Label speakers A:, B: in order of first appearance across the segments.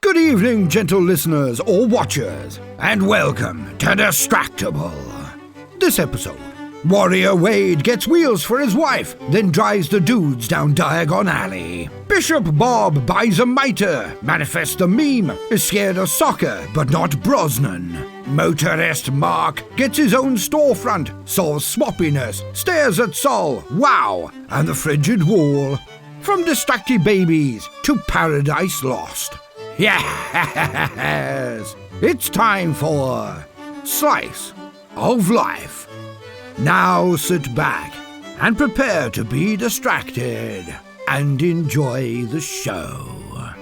A: Good evening, gentle listeners or watchers, and welcome to Distractible. This episode, Warrior Wade gets wheels for his wife, then drives the dudes down Diagon Alley. Bishop Bob buys a mitre, manifests the meme, is scared of soccer but not Brosnan. Motorist Mark gets his own storefront, solves swappiness, stares at Sol, wow, and the frigid wall. From distracted babies to Paradise Lost. Yes! It's time for Slice of Life. Now sit back and prepare to be distracted and enjoy the show.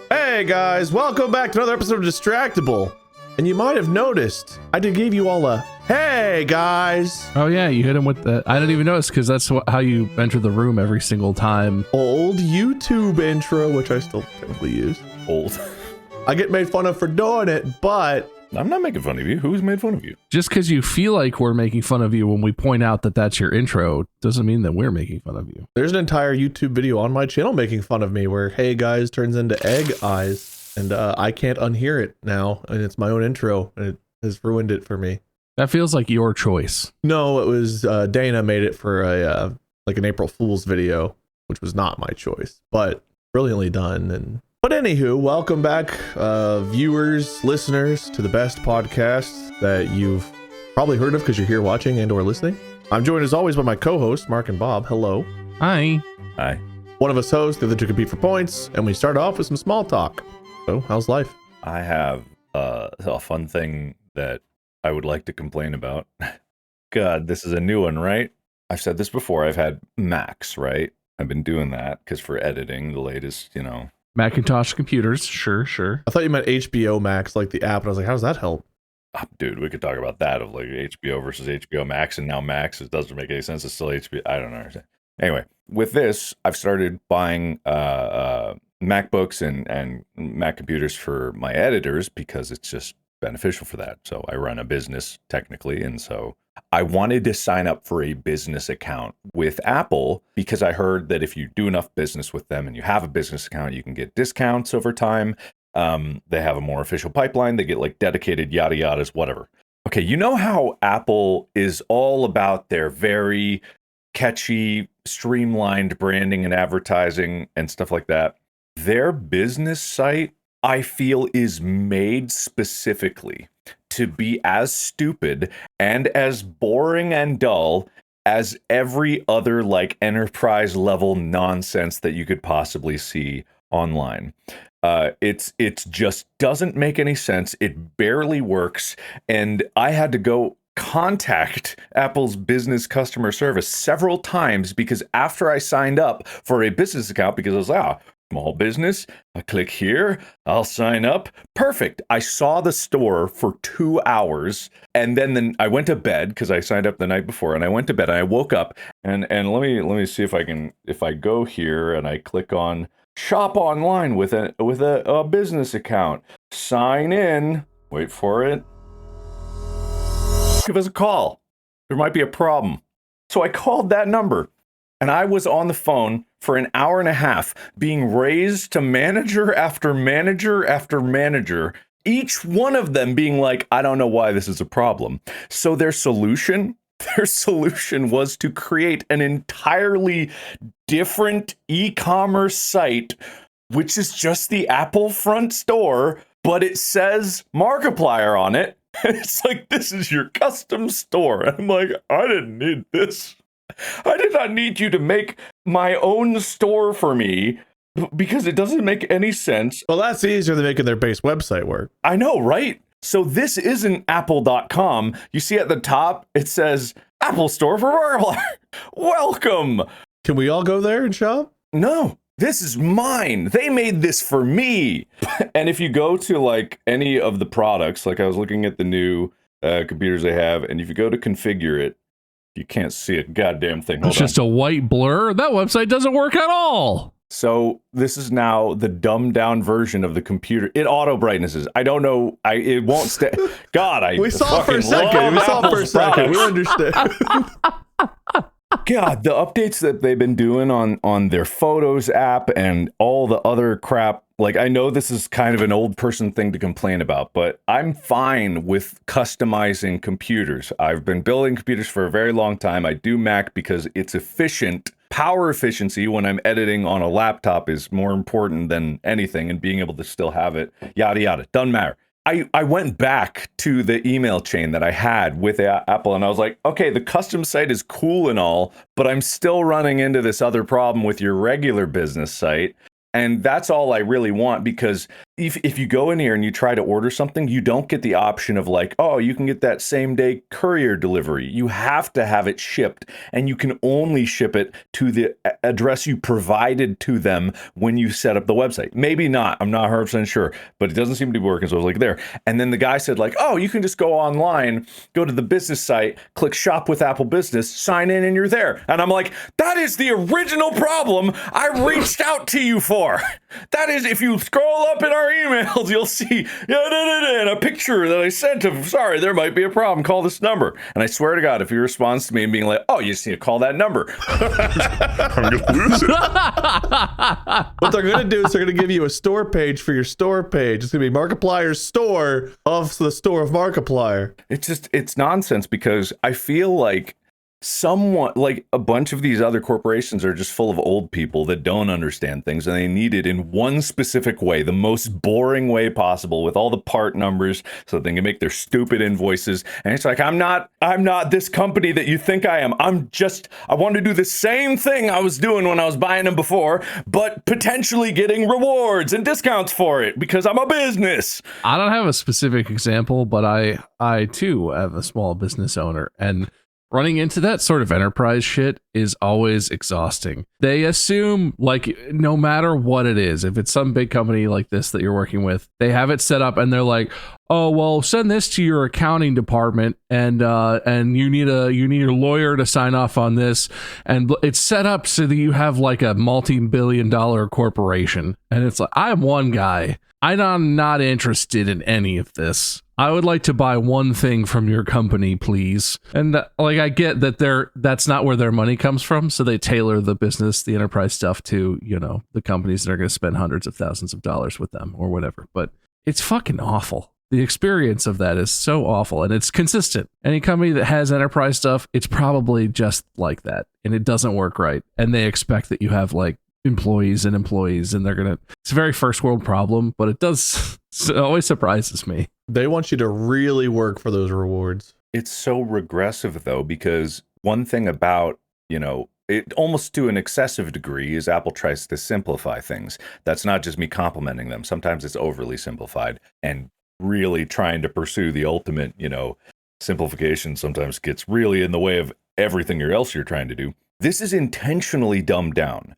B: Hey guys, welcome back to another episode of Distractible. And you might have noticed, I did give you all a hey guys.
C: Oh yeah, you hit him with the, I didn't even notice because that's how you enter the room every single time.
B: Old YouTube intro, which I still technically use.
D: Old.
B: I get made fun of for doing it, but
D: I'm not making fun of you. Who's made fun of you?
C: Just because you feel like we're making fun of you when we point out that that's your intro doesn't mean that we're making fun of you.
B: there's an entire YouTube video on my channel making fun of me where hey guys turns into egg eyes. And I can't unhear it now, and it's my own intro, and it has ruined it for me.
C: That feels like your choice.
B: No, it was Dana made it for a like an April Fool's video, which was not my choice, but brilliantly done. But anywho, welcome back, viewers, listeners, to the best podcast that you've probably heard of because you're here watching and/or listening. I'm joined as always by my co-hosts, Mark and Bob. Hello.
C: Hi.
D: Hi.
B: One of us hosts, the other two compete for points, and we start off with some small talk. So, how's life?
D: I have a fun thing that I would like to complain about. God, this is a new one, right? I've said this before. I've had Macs, right? I've been doing that because for editing, the latest,
C: Macintosh computers, sure.
B: I thought you meant HBO Max, like the app, and I was like, how does that help?
D: Dude, we could talk about that of like HBO versus HBO Max, and now Max, it doesn't make any sense. It's still HBO. I don't know. Anyway, with this, I've started buying MacBooks and Mac computers for my editors because it's just beneficial for that. So I run a business technically. And so I wanted to sign up for a business account with Apple because I heard that if you do enough business with them and you have a business account, you can get discounts over time. They have a more official pipeline. They get like dedicated yada yadas, whatever. Okay. You know how Apple is all about their very catchy, streamlined branding and advertising and stuff like that. Their business site, I feel, is made specifically to be as stupid and as boring and dull as every other like enterprise level nonsense that you could possibly see online. It's just doesn't make any sense. It barely works. And I had to go contact Apple's business customer service several times because after I signed up for a business account, because I was like, small business, I click here, I'll sign up. Perfect. I saw the store for 2 hours and then I went to bed because I signed up the night before and I went to bed and I woke up and let me see if I go here and I click on shop online with a business account, sign in, wait for it. Give us a call. There might be a problem. So I called that number and I was on the phone for an hour and a half being raised to manager after manager after manager, each one of them being like, I don't know why this is a problem. So their solution was to create an entirely different e-commerce site, which is just the Apple front store, but it says Markiplier on it. And it's like, this is your custom store. And I'm like, I didn't need this. I did not need you to make my own store for me because it doesn't make any sense.
B: Well, that's easier than making their base website work.
D: I know, right? So this isn't apple.com. You see at the top, it says Apple Store for Markiplier. Welcome.
B: Can we all go there and shop?
D: No, this is mine. They made this for me. And if you go to like any of the products, like I was looking at the new computers they have, and if you go to configure it, you can't see a goddamn thing.
C: It's just a white blur. That website doesn't work at all.
D: So this is now the dumbed down version of the computer. It auto brightnesses. I don't know. It won't stay. God,
B: we saw it for a second. We understand.
D: God, the updates that they've been doing on their Photos app and all the other crap. Like, I know this is kind of an old person thing to complain about, but I'm fine with customizing computers. I've been building computers for a very long time. I do Mac because it's efficient. Power efficiency when I'm editing on a laptop is more important than anything, and being able to still have it, yada, yada. Doesn't matter. I went back to the email chain that I had with Apple, and I was like, okay, the custom site is cool and all, but I'm still running into this other problem with your regular business site. And that's all I really want, because if you go in here and you try to order something, you don't get the option of like, oh, you can get that same day courier delivery. You have to have it shipped, and you can only ship it to the address you provided to them when you set up the website. Maybe not. I'm not 100% sure, but it doesn't seem to be working. So I was like, there. And then the guy said like, oh, you can just go online, go to the business site, click shop with Apple Business, sign in, and you're there. And I'm like, that is the original problem I reached out to you for. That is, if you scroll up in our emails, you'll see and a picture that I sent of, sorry, there might be a problem, call this number. And I swear to God, if he responds to me and being like, oh, you just need to call that number, I'm gonna lose it.
B: What they're going to do is they're going to give you a store page for your store page. It's going to be Markiplier's store of the store of Markiplier.
D: It's nonsense, because I feel like somewhat like a bunch of these other corporations are just full of old people that don't understand things, and they need it in one specific way, the most boring way possible, with all the part numbers so that they can make their stupid invoices. And it's like, I'm not this company that you think I am. I want to do the same thing I was doing when I was buying them before, but potentially getting rewards and discounts for it, because I'm a business.
C: I don't have a specific example, but I too have a small business owner, and running into that sort of enterprise shit is always exhausting. They assume, like, no matter what it is, if it's some big company like this that you're working with, they have it set up and they're like, oh, well, send this to your accounting department, and you need a lawyer to sign off on this, and it's set up so that you have like a multi-billion-dollar corporation. And it's like, I'm one guy. I'm not interested in any of this. I would like to buy one thing from your company, please. And I get that that's not where their money comes from, so they tailor the business, the enterprise stuff to, the companies that are going to spend hundreds of thousands of dollars with them or whatever. But it's fucking awful. The experience of that is so awful, and it's consistent. Any company that has enterprise stuff, it's probably just like that, and it doesn't work right. And they expect that you have like employees, and it's a very first world problem, but it always surprises me.
B: They want you to really work for those rewards.
D: It's so regressive, though, because one thing about, it almost to an excessive degree is Apple tries to simplify things. That's not just me complimenting them. Sometimes it's overly simplified, and really trying to pursue the ultimate, simplification sometimes gets really in the way of everything else you're trying to do. This is intentionally dumbed down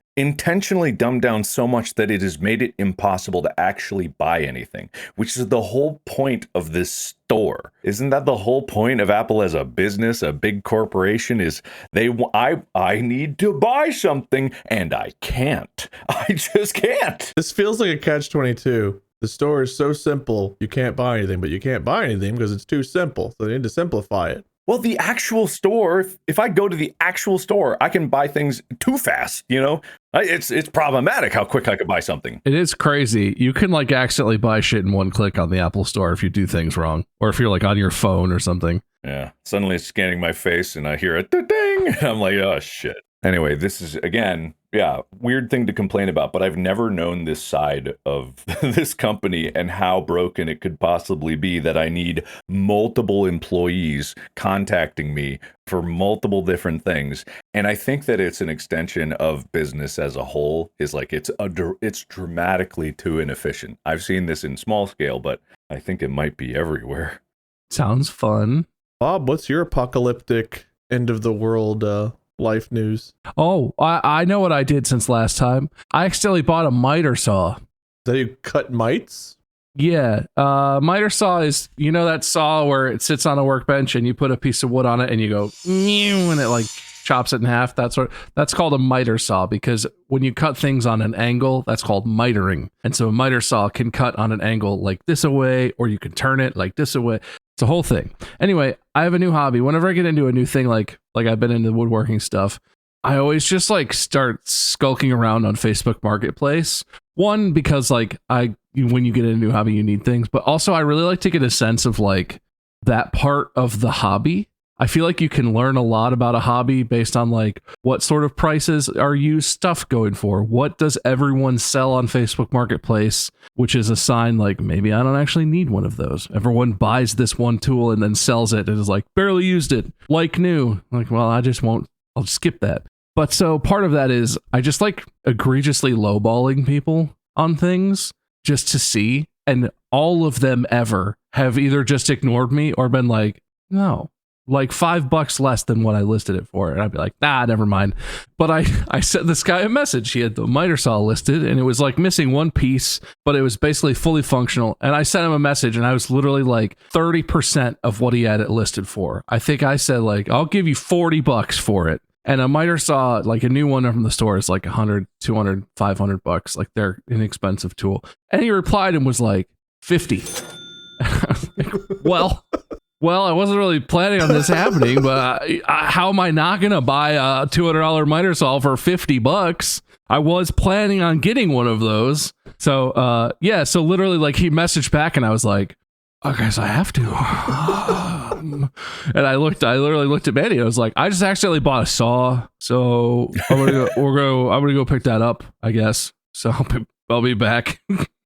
D: so much that it has made it impossible to actually buy anything, which is the whole point of this store. Isn't that the whole point of Apple as a business, a big corporation? Is I need to buy something and I can't. I just can't.
B: This feels like a catch-22. The store is so simple, you can't buy anything, but you can't buy anything because it's too simple. So they need to simplify it.
D: Well, the actual store, if I go to the actual store, I can buy things too fast, It's problematic how quick I could buy something.
C: It is crazy. You can like accidentally buy shit in one click on the Apple Store if you do things wrong, or if you're like on your phone or something.
D: Yeah. Suddenly it's scanning my face and I hear a ding, and I'm like, oh, shit. Anyway, this is, again, weird thing to complain about, but I've never known this side of this company and how broken it could possibly be, that I need multiple employees contacting me for multiple different things. And I think that it's an extension of business as a whole, is like it's dramatically too inefficient. I've seen this in small scale, but I think it might be everywhere.
C: Sounds fun.
B: Bob, what's your apocalyptic end of the world life news?
C: Oh, I know what I did since last time. I accidentally bought a miter saw.
B: So you cut mites?
C: Yeah. Miter saw is, that saw where it sits on a workbench and you put a piece of wood on it and you go, and it like chops it in half. That's called a miter saw, because when you cut things on an angle, that's called mitering. And so a miter saw can cut on an angle like this away, or you can turn it like this away. It's a whole thing. Anyway, I have a new hobby. Whenever I get into a new thing, like I've been into woodworking stuff, I always just like start skulking around on Facebook Marketplace. One, because like when you get a new hobby, you need things, but also I really like to get a sense of like that part of the hobby. I feel like you can learn a lot about a hobby based on like what sort of prices are used stuff going for. What does everyone sell on Facebook Marketplace, which is a sign like maybe I don't actually need one of those. Everyone buys this one tool and then sells it and is like barely used it, like new. Like, well, I just won't. I'll skip that. But so part of that is I just like egregiously lowballing people on things just to see. And all of them ever have either just ignored me or been like, no, like $5 less than what I listed it for. And I'd be like, nah, never mind. But I sent this guy a message. He had the miter saw listed and it was like missing one piece, but it was basically fully functional. And I sent him a message and I was literally like 30% of what he had it listed for. I think I said like, I'll give you $40 for it. And a miter saw, like a new one from the store, is like 100, 200, $500. Like they're inexpensive tool. And he replied and was like, 50. Well, I wasn't really planning on this happening, but how am I not going to buy a $200 miter saw for $50? I was planning on getting one of those. So, yeah, so literally like he messaged back and I was like, I guess I have to. And I literally looked at Manny. I was like, I just accidentally bought a saw. So I'm going to go pick that up, I guess. So I'll be back.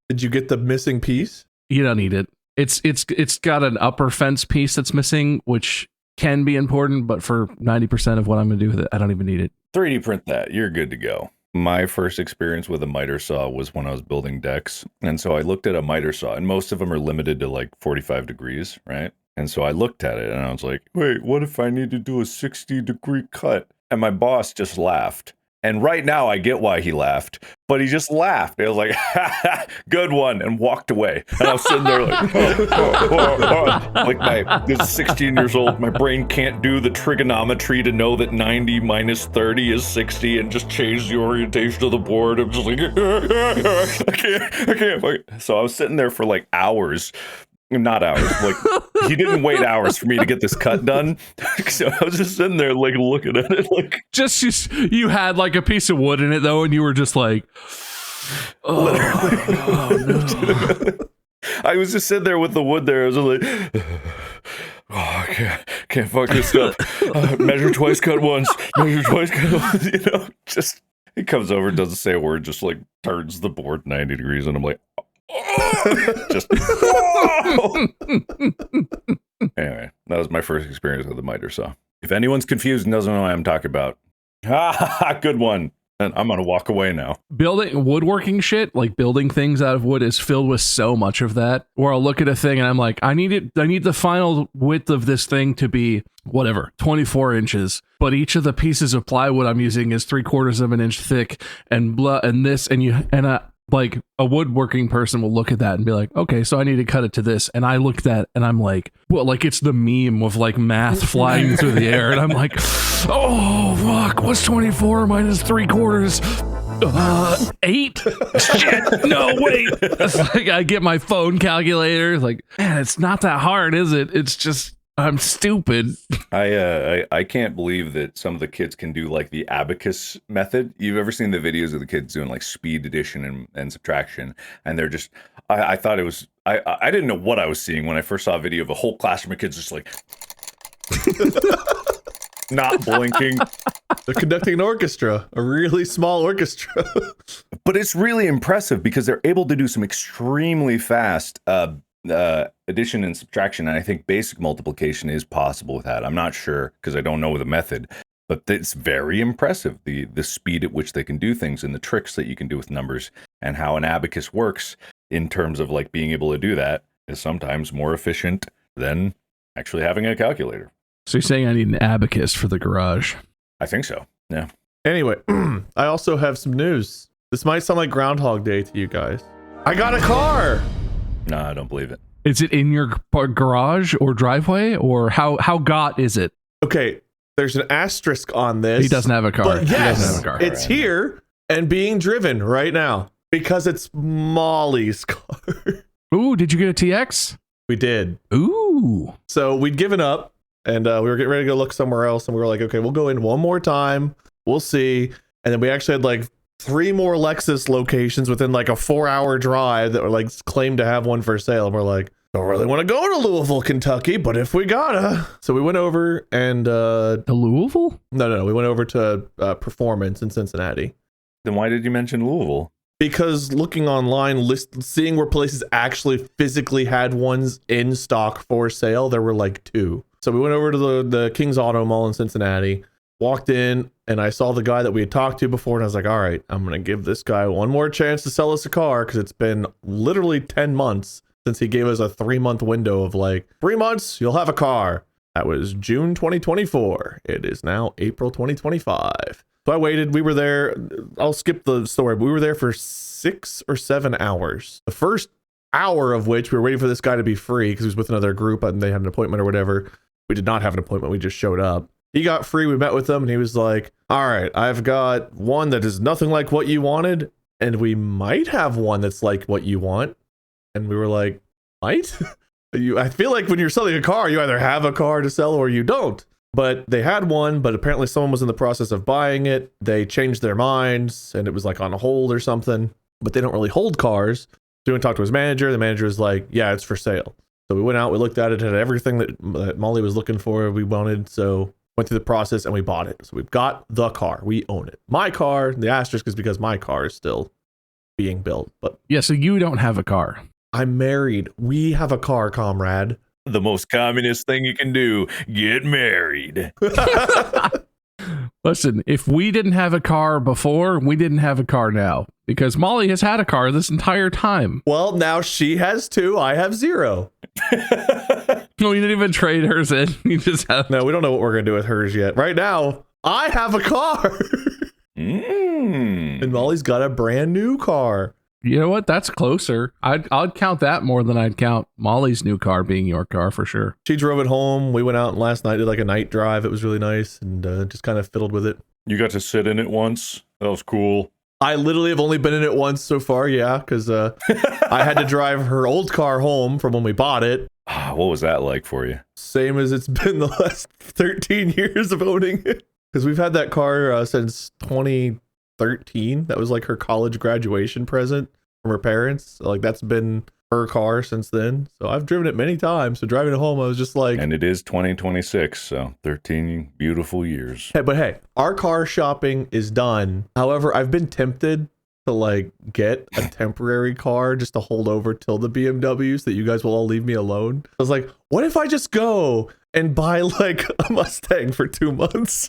B: Did you get the missing piece?
C: You don't need it. It's got an upper fence piece that's missing, which can be important, but for 90% of what I'm going to do with it, I don't even need it.
D: 3D print that. You're good to go. My first experience with a miter saw was when I was building decks. And so I looked at a miter saw, and most of them are limited to like 45 degrees, right? And so I looked at it and I was like, wait, what if I need to do a 60-degree cut? And my boss just laughed. And right now I get why he laughed, but he just laughed. It was like, good one, and walked away. And I was sitting there like, like this is 16 years old. My brain can't do the trigonometry to know that 90 minus 30 is 60 and just change the orientation of the board. I'm just like, I can't. So I was sitting there for like hours. Not hours. Like he didn't wait hours for me to get this cut done. So I was just sitting there like looking at it like
C: just you had like a piece of wood in it though, and you were just like, oh no.
D: I was just sitting there with the wood there. I was just like, oh, I can't fuck this up. Measure twice, cut once. Measure twice, cut once. You know, just he comes over, doesn't say a word, just like turns the board 90 degrees, and I'm like. Just anyway, that was my first experience with the miter saw. If anyone's confused and doesn't know what I'm talking about, good one. And I'm gonna walk away now.
C: Building woodworking shit, like building things out of wood, is filled with so much of that. Where I'll look at a thing and I'm like, I need the final width of this thing to be whatever, 24 inches. But each of the pieces of plywood I'm using is 3/4 of an inch thick, and like a woodworking person will look at that and be like, okay, so I need to cut it to this. And I look at that and I'm like, well, like it's the meme of like math flying through the air. And I'm like, oh, fuck, what's 24 minus 3/4? 8? Shit, no, wait. Like, I get my phone calculator. Like, man, it's not that hard, is it? It's just, I'm stupid.
D: I can't believe that some of the kids can do like the abacus method. You've ever seen the videos of the kids doing like speed addition and subtraction, and they're just I thought it was I didn't know what I was seeing when I first saw a video of a whole classroom of kids just like not blinking.
B: They're conducting an orchestra, a really small orchestra.
D: But it's really impressive because they're able to do some extremely fast addition and subtraction, and I think basic multiplication is possible with that. I'm not sure because I don't know the method, but it's very impressive the speed at which they can do things and the tricks that you can do with numbers, and how an abacus works in terms of like being able to do that is sometimes more efficient than actually having a calculator.
C: So you're saying I need an abacus for the garage?
D: I think so. Yeah.
B: Anyway, I also have some news. This might sound like Groundhog Day to you guys. I got a car.
D: No, I don't believe it.
C: Is it in your garage or driveway, or how got is it?
B: Okay, there's an asterisk on this.
C: He doesn't have a car.
B: But yes,
C: he doesn't have a car.
B: It's here and being driven right now because it's Molly's car.
C: Ooh, did you get a TX?
B: We did.
C: Ooh.
B: So we'd given up and we were getting ready to go look somewhere else, and we were like, okay, we'll go in one more time. we'll see. And then we actually had like 3 more Lexus locations within like a 4-hour drive that were like claimed to have one for sale. And we're like, don't really want to go to Louisville, Kentucky, but if we gotta. So we went over and
C: To Louisville?
B: no, we went over to Performance in Cincinnati.
D: Then why did you mention Louisville?
B: Because looking online, seeing where places actually physically had ones in stock for sale, there were like 2. So we went over to the King's Auto Mall in Cincinnati, walked in, and I saw the guy that we had talked to before, and I was like, all right, I'm going to give this guy one more chance to sell us a car, because it's been literally 10 months since he gave us a 3-month window of like, 3 months, you'll have a car. That was June 2024. It is now April 2025. So I waited. We were there. I'll skip the story, but we were there for 6 or 7 hours. The first hour of which we were waiting for this guy to be free because he was with another group and they had an appointment or whatever. We did not have an appointment. We just showed up. He got free. We met with him and he was like, all right, I've got one that is nothing like what you wanted. And we might have one that's like what you want. And we were like, might? I feel like when you're selling a car, you either have a car to sell or you don't. But they had one, but apparently someone was in the process of buying it. They changed their minds and it was like on hold or something, but they don't really hold cars. So we went and talked to his manager. The manager was like, yeah, it's for sale. So we went out, we looked at it, had everything that Molly was looking for, we wanted. So went through the process and we bought it. So we've got the car. We own it. My car, the asterisk is because my car is still being built. But
C: Yeah, so you don't have a car.
B: I'm married. We have a car, comrade.
D: The most communist thing you can do, get married.
C: Listen, if we didn't have a car before, we didn't have a car now. Because Molly has had a car this entire time.
B: Well, now she has 2. I have 0.
C: No, you didn't even trade hers in. You just have...
B: No, we don't know what we're going to do with hers yet. Right now, I have a car. And Molly's got a brand new car.
C: You know what? That's closer. I'd count that more than I'd count Molly's new car being your car for sure.
B: She drove it home. We went out last night, did like a night drive. It was really nice and just kind of fiddled with it.
D: You got to sit in it once. That was cool.
B: I literally have only been in it once so far, yeah, because I had to drive her old car home from when we bought it.
D: What was that like for you?
B: Same as it's been the last 13 years of owning it. Because we've had that car since 2013. That was like her college graduation present from her parents. Like that's been her car since then. So I've driven it many times. So driving it home, I was just like...
D: And it is 2026, so 13 beautiful years.
B: Hey, but hey, our car shopping is done. However, I've been tempted to like get a temporary car just to hold over till the BMW so that you guys will all leave me alone. I was like, what if I just go and buy like a Mustang for 2 months?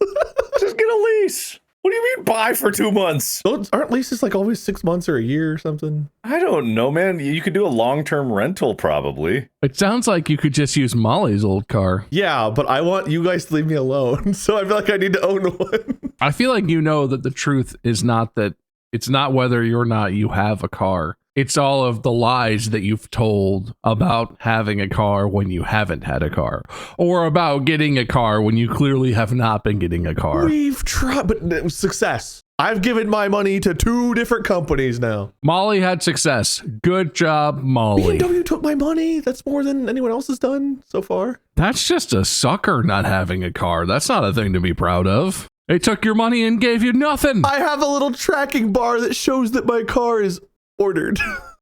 D: Just get a lease. What do you mean buy for 2 months?
B: Aren't leases like always 6 months or a year or something?
D: I don't know, man. You could do a long-term rental probably.
C: It sounds like you could just use Molly's old car.
B: Yeah, but I want you guys to leave me alone. So I feel like I need to own one.
C: I feel like you know that the truth is not that it's not whether or not you have a car. It's all of the lies that you've told about having a car when you haven't had a car, or about getting a car when you clearly have not been getting a car.
B: We've tried, but it was success. I've given my money to 2 different companies now.
C: Molly had success. Good job, Molly.
B: BMW took my money. That's more than anyone else has done so far.
C: That's just a sucker not having a car. That's not a thing to be proud of. They took your money and gave you nothing.
B: I have a little tracking bar that shows that my car is ordered.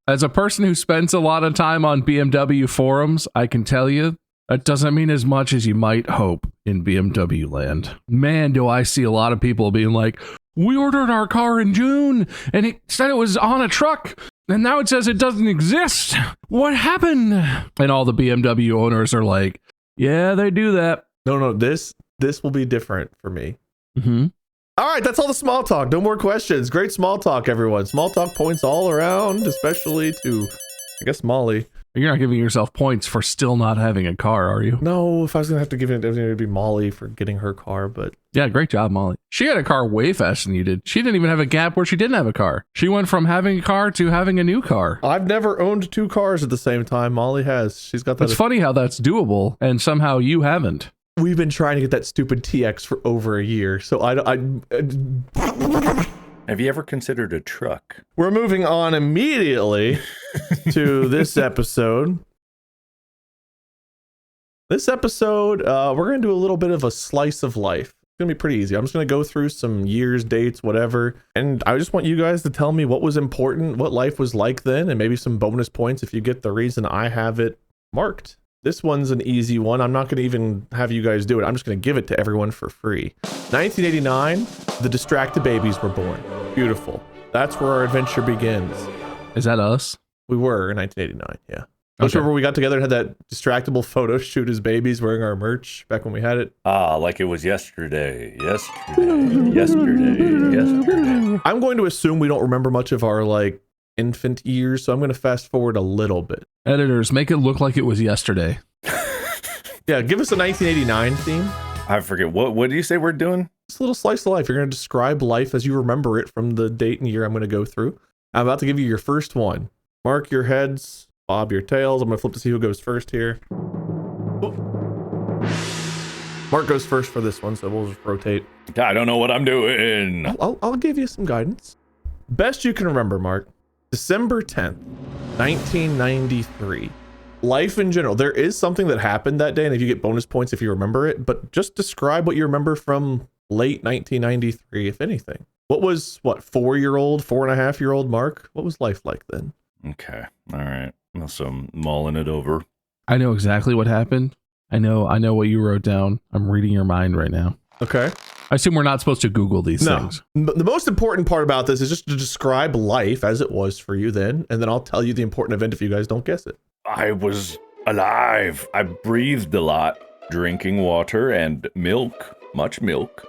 C: As a person who spends a lot of time on BMW forums, I can tell you that doesn't mean as much as you might hope in BMW land. Man, do I see a lot of people being like, we ordered our car in June and it said it was on a truck and now it says it doesn't exist. What happened? And all the BMW owners are like, yeah, they do that.
B: No, this will be different for me.
C: Mm-hmm.
B: All right, that's all the small talk. No more questions. Great small talk, everyone. Small talk points all around, especially to, I guess, Molly.
C: You're not giving yourself points for still not having a car, are you?
B: No, if I was going to have to give it, it would be Molly for getting her car, but...
C: Yeah, great job, Molly. She had a car way faster than you did. She didn't even have a gap where she didn't have a car. She went from having a car to having a new car.
B: I've never owned 2 cars at the same time. Molly has. She's got that.
C: It's funny how that's doable, and somehow you haven't.
B: We've been trying to get that stupid TX for over a year, so
D: Have you ever considered a truck?
B: We're moving on immediately to this episode. This episode, we're going to do a little bit of a slice of life. gonna be pretty easy. I'm just gonna go through some years, dates, whatever, and I just want you guys to tell me what was important, what life was like then, and maybe some bonus points if you get the reason I have it marked. This one's an easy one. I'm not gonna even have you guys do it. I'm just gonna give it to everyone for free. 1989, the Distracted Babies were born. Beautiful. That's where our adventure begins.
C: Is that us?
B: We were in 1989, yeah. Don't you remember we got together and had that distractible photo shoot as babies wearing our merch back when we had it?
D: Like it was yesterday. Yesterday.
B: I'm going to assume we don't remember much of our like infant years, so I'm going to fast forward a little bit.
C: Editors, make it look like it was yesterday.
B: Yeah, give us a 1989 theme.
D: I forget, what do you say we're doing?
B: It's a little slice of life. You're going to describe life as you remember it from the date and year I'm going to go through. I'm about to give you your first one. Mark your heads. Bob your tails. I'm going to flip to see who goes first here. Oh. Mark goes first for this one, so we'll just rotate.
D: I don't know what I'm doing.
B: I'll give you some guidance. Best you can remember, Mark. December 10th, 1993. Life in general. There is something that happened that day, and if you get bonus points if you remember it, but just describe what you remember from late 1993, if anything. What was, 4-year-old, 4.5-year-old Mark? What was life like then?
D: Okay. All right. So I'm mulling it over.
C: I know exactly what happened. I know what you wrote down. I'm reading your mind right now.
B: Okay.
C: I assume we're not supposed to Google these things.
B: The most important part about this is just to describe life as it was for you then, and then I'll tell you the important event if you guys don't guess it.
D: I was alive. I breathed a lot, drinking water and milk, much milk.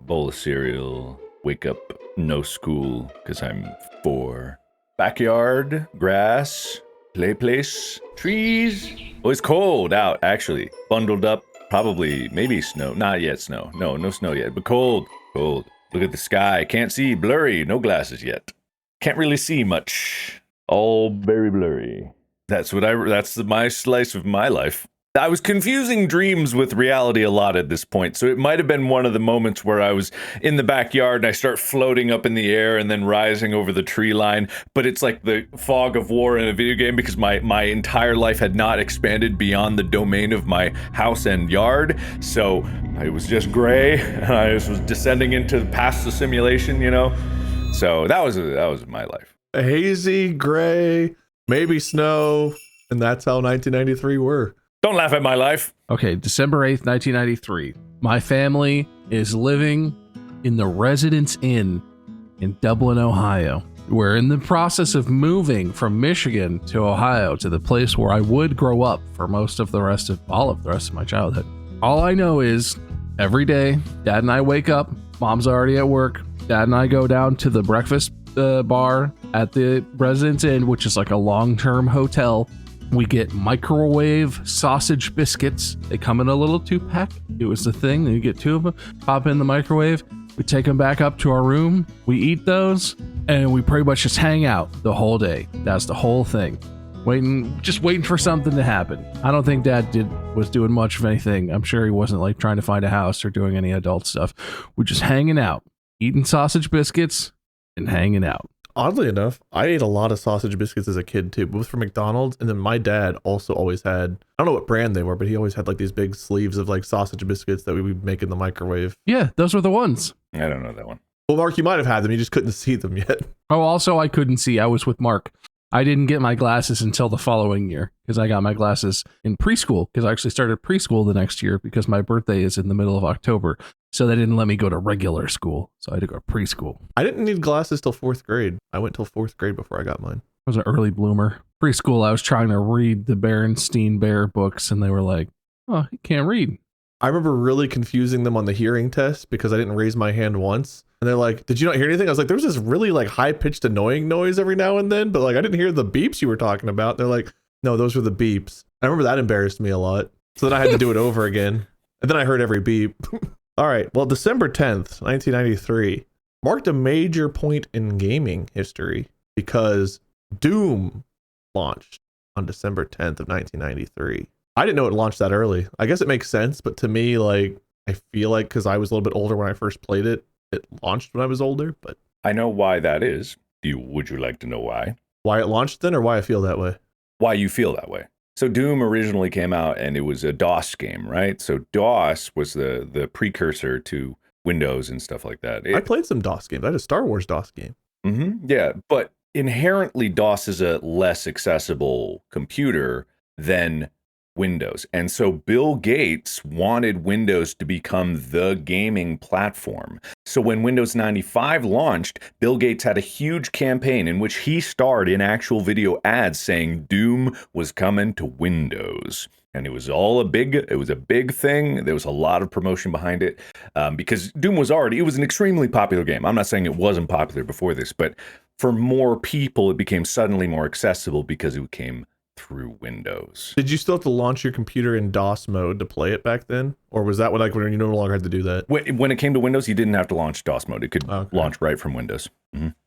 D: Bowl of cereal, wake up, no school, because I'm 4. Backyard, grass, play place, trees. Oh, it's cold out, actually. Bundled up, probably, maybe snow. Not yet snow. No snow yet, but cold. Look at the sky. Can't see, blurry. No glasses yet. Can't really see much. All very blurry. That's my slice of my life. I was confusing dreams with reality a lot at this point, so it might have been one of the moments where I was in the backyard and I start floating up in the air and then rising over the tree line, but it's like the fog of war in a video game because my entire life had not expanded beyond the domain of my house and yard, so it was just gray, and I was descending into past the simulation, So that was my life.
B: A hazy, gray, maybe snow, and that's how 1993 were.
D: Don't laugh at my life.
C: Okay, December 8th, 1993. My family is living in the Residence Inn in Dublin, Ohio. We're in the process of moving from Michigan to Ohio, to the place where I would grow up for all of the rest of my childhood. All I know is every day, Dad and I wake up, Mom's already at work. Dad and I go down to the breakfast bar at the Residence Inn, which is like a long-term hotel. We get microwave sausage biscuits. They come in a little 2-pack. It was the thing. You get 2 of them, pop in the microwave. We take them back up to our room. We eat those, and we pretty much just hang out the whole day. That's the whole thing. Just waiting for something to happen. I don't think Dad was doing much of anything. I'm sure he wasn't like trying to find a house or doing any adult stuff. We're just hanging out, eating sausage biscuits and hanging out.
B: Oddly enough, I ate a lot of sausage biscuits as a kid too, both from McDonald's, and then my dad also always had, I don't know what brand they were, but he always had like these big sleeves of like sausage biscuits that we would make in the microwave.
C: Yeah, those were the ones.
D: I don't know that one.
B: Well, Mark, you might have had them, you just couldn't see them yet.
C: Oh, also, I couldn't see. I was with Mark. I didn't get my glasses until the following year because I got my glasses in preschool because I actually started preschool the next year because my birthday is in the middle of October. So they didn't let me go to regular school. So I had to go to preschool.
B: I didn't need glasses till 4th grade. I went till 4th grade before I got mine.
C: I was an early bloomer. Preschool, I was trying to read the Berenstein Bear books and they were like, oh, you can't read.
B: I remember really confusing them on the hearing test because I didn't raise my hand once. And they're like, did you not hear anything? I was like, there was this really like high-pitched annoying noise every now and then, but like I didn't hear the beeps you were talking about. They're like, no, those were the beeps. I remember that embarrassed me a lot. So then I had to do it over again. And then I heard every beep. All right. Well, December 10th, 1993 marked a major point in gaming history because Doom launched on December 10th of 1993. I didn't know it launched that early. I guess it makes sense, but to me, like, I feel like because I was a little bit older when I first played it, it launched when I was older, but
D: I know why that is. Would you like to know why?
B: Why it launched then or why I feel that way?
D: Why you feel that way? So Doom originally came out and it was a DOS game, right? So DOS was the precursor to Windows and stuff like that.
B: I played some DOS games. I had a Star Wars DOS game.
D: Yeah, but inherently DOS is a less accessible computer than Windows. And so Bill Gates wanted Windows to become the gaming platform. So when Windows 95 launched, Bill Gates had a huge campaign in which he starred in actual video ads saying Doom was coming to Windows. And it was a big thing. There was a lot of promotion behind it because Doom it was an extremely popular game. I'm not saying it wasn't popular before this, but for more people, it became suddenly more accessible because it came through Windows.
B: Did you still have to launch your computer in DOS mode to play it back then? Or was that when you no longer had to do that?
D: When it came to Windows, you didn't have to launch DOS mode. It could launch right from Windows.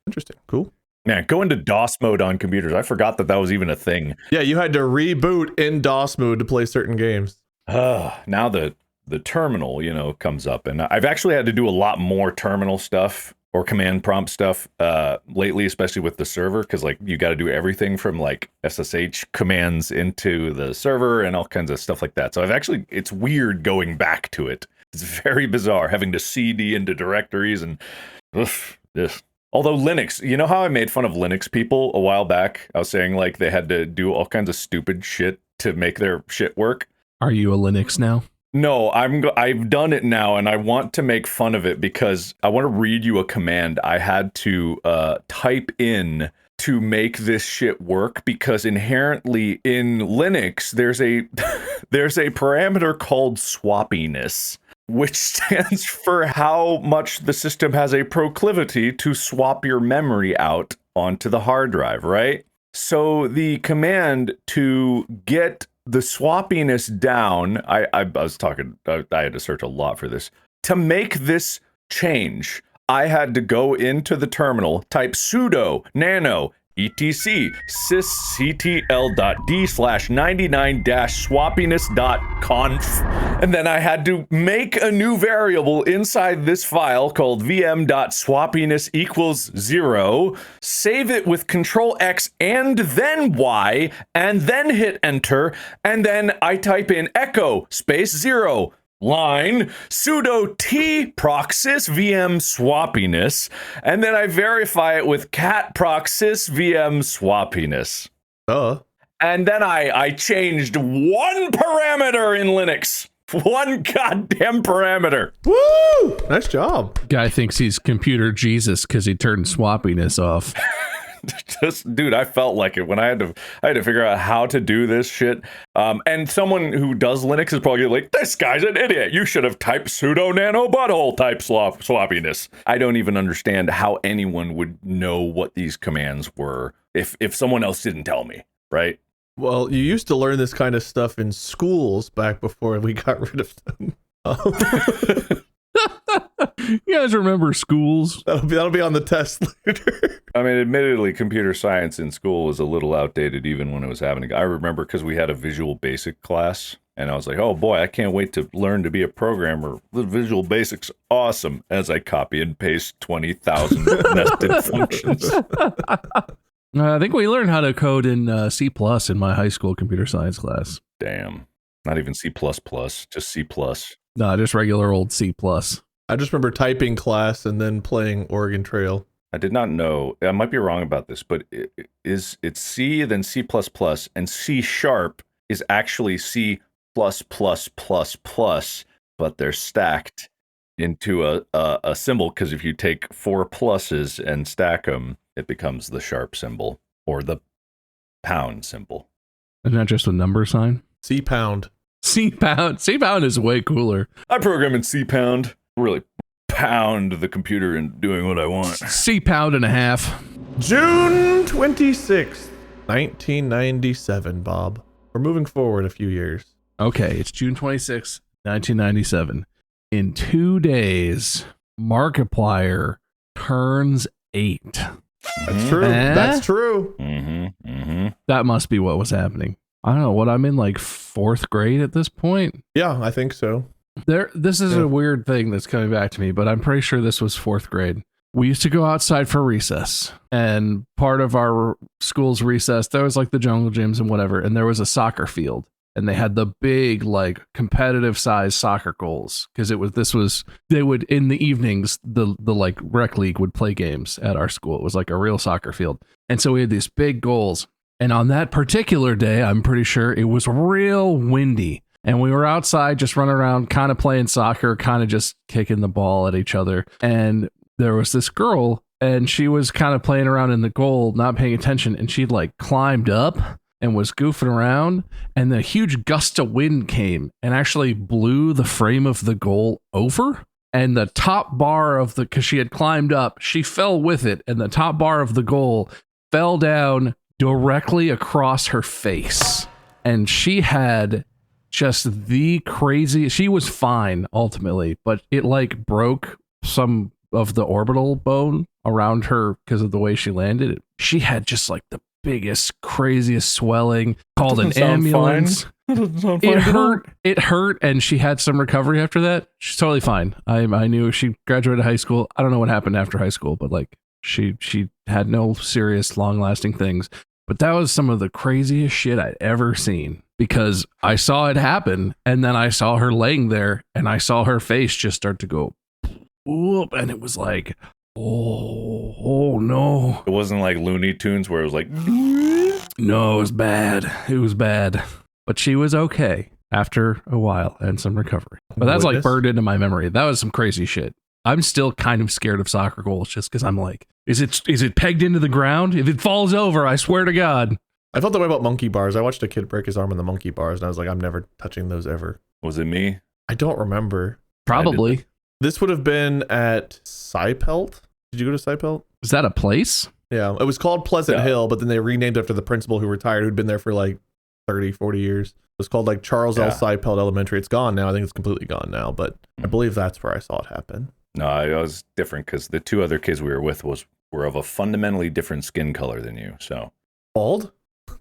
B: Interesting. Cool.
D: Man, go into DOS mode on computers. I forgot that was even a thing.
B: Yeah, you had to reboot in DOS mode to play certain games.
D: Now the terminal, comes up. And I've actually had to do a lot more terminal stuff or command prompt stuff lately, especially with the server, because you got to do everything from SSH commands into the server and all kinds of stuff like that. So it's weird going back to it. It's very bizarre having to CD into directories and this. Although Linux, you know how I made fun of Linux people a while back? I was saying they had to do all kinds of stupid shit to make their shit work.
C: Are you a Linux now?
D: No, I've done it now, and I want to make fun of it because I want to read you a command I had to type in to make this shit work, because inherently in Linux there's a parameter called swappiness, which stands for how much the system has a proclivity to swap your memory out onto the hard drive, right? So the command to get the swappiness down, I had to search a lot for this. To make this change, I had to go into the terminal, type sudo nano etc sysctl.d/99-swappiness.conf, and then I had to make a new variable inside this file called vm.swappiness equals 0, save it with Control X and then Y, and then hit enter, and then I type in echo space 0 line sudo t proxys vm swappiness, and then I verify it with cat proxys vm swappiness. And then I changed one parameter in Linux. One goddamn parameter.
B: Woo! Nice job.
C: Guy thinks he's computer Jesus because he turned swappiness off.
D: Dude, I felt like it when I had to figure out how to do this shit. And someone who does Linux is probably like, this guy's an idiot. You should have typed sudo nano butthole type swappiness. I don't even understand how anyone would know what these commands were if someone else didn't tell me, right?
B: Well, you used to learn this kind of stuff in schools back before we got rid of them.
C: You guys remember schools?
B: That'll be on the test later.
D: I mean, admittedly, computer science in school was a little outdated even when it was happening. I remember because we had a Visual Basic class, and I was like, oh boy, I can't wait to learn to be a programmer. The Visual Basic's awesome, as I copy and paste 20,000 nested functions.
C: I think we learned how to code in C+ in my high school computer science class.
D: Damn. Not even C++, just C+.
C: No, just regular old C+.
B: I just remember typing class and then playing Oregon Trail.
D: I did not know. I might be wrong about this, but it's C, then C++, and C# is actually C++++, but they're stacked into a symbol, because if you take 4 pluses and stack them, it becomes the sharp symbol or the pound symbol.
C: Isn't that just a number sign?
B: C pound.
C: C pound. C pound is way cooler.
D: I program in C pound. Really pound the computer and doing what I want.
C: C pound and a half.
B: June 26th, 1997, Bob. We're moving forward a few years.
C: Okay, it's June 26th, 1997. In 2 days, Markiplier turns 8.
B: That's true. That's true.
C: That must be what was happening. I don't know, what, I'm in 4th grade at this point?
B: Yeah, I think so.
C: This is a weird thing that's coming back to me, but I'm pretty sure this was 4th grade. we used to go outside for recess, and part of our school's recess, there was like the jungle gyms and whatever, and there was a soccer field, and they had the big like competitive size soccer goals because they would in the evenings the like rec league would play games at our school. It was like a real soccer field, and so we had these big goals. And on that particular day, I'm pretty sure it was real windy. And we were outside just running around, kind of playing soccer, kind of just kicking the ball at each other. And there was this girl, and she was kind of playing around in the goal, not paying attention. And she'd like climbed up and was goofing around. And the huge gust of wind came and actually blew the frame of the goal over. And the top bar because she had climbed up, she fell with it. And the top bar of the goal fell down directly across her face. And she had just the crazy, she was fine ultimately, but it like broke some of the orbital bone around her because of the way she landed. She had just like the biggest, craziest swelling, called an ambulance. It hurt, and she had some recovery after that. She's totally fine. I knew she graduated high school. I don't know what happened after high school, but like she had no serious long lasting things. But that was some of the craziest shit I'd ever seen, because I saw it happen, and then I saw her laying there, and I saw her face just start to go, whoop, and it was like, oh no.
D: It wasn't like Looney Tunes where it was like,
C: no, it was bad. It was bad. But she was okay after a while and some recovery. But that's like burned into my memory. That was some crazy shit. I'm still kind of scared of soccer goals just because I'm like, is it pegged into the ground? If it falls over, I swear to God.
B: I felt that way about monkey bars. I watched a kid break his arm in the monkey bars, and I was like, I'm never touching those ever.
D: Was it me?
B: I don't remember.
C: Probably.
B: This would have been at Seipelt. Did you go to Seipelt?
C: Is that a place?
B: Yeah. It was called Pleasant Hill, but then they renamed after the principal who retired, who'd been there for like 30, 40 years. It was called like Charles L. Seipelt Elementary. It's gone now. I think it's completely gone now, but I believe that's where I saw it happen.
D: No, I was different because the two other kids we were with were of a fundamentally different skin color than you. So
B: bald? All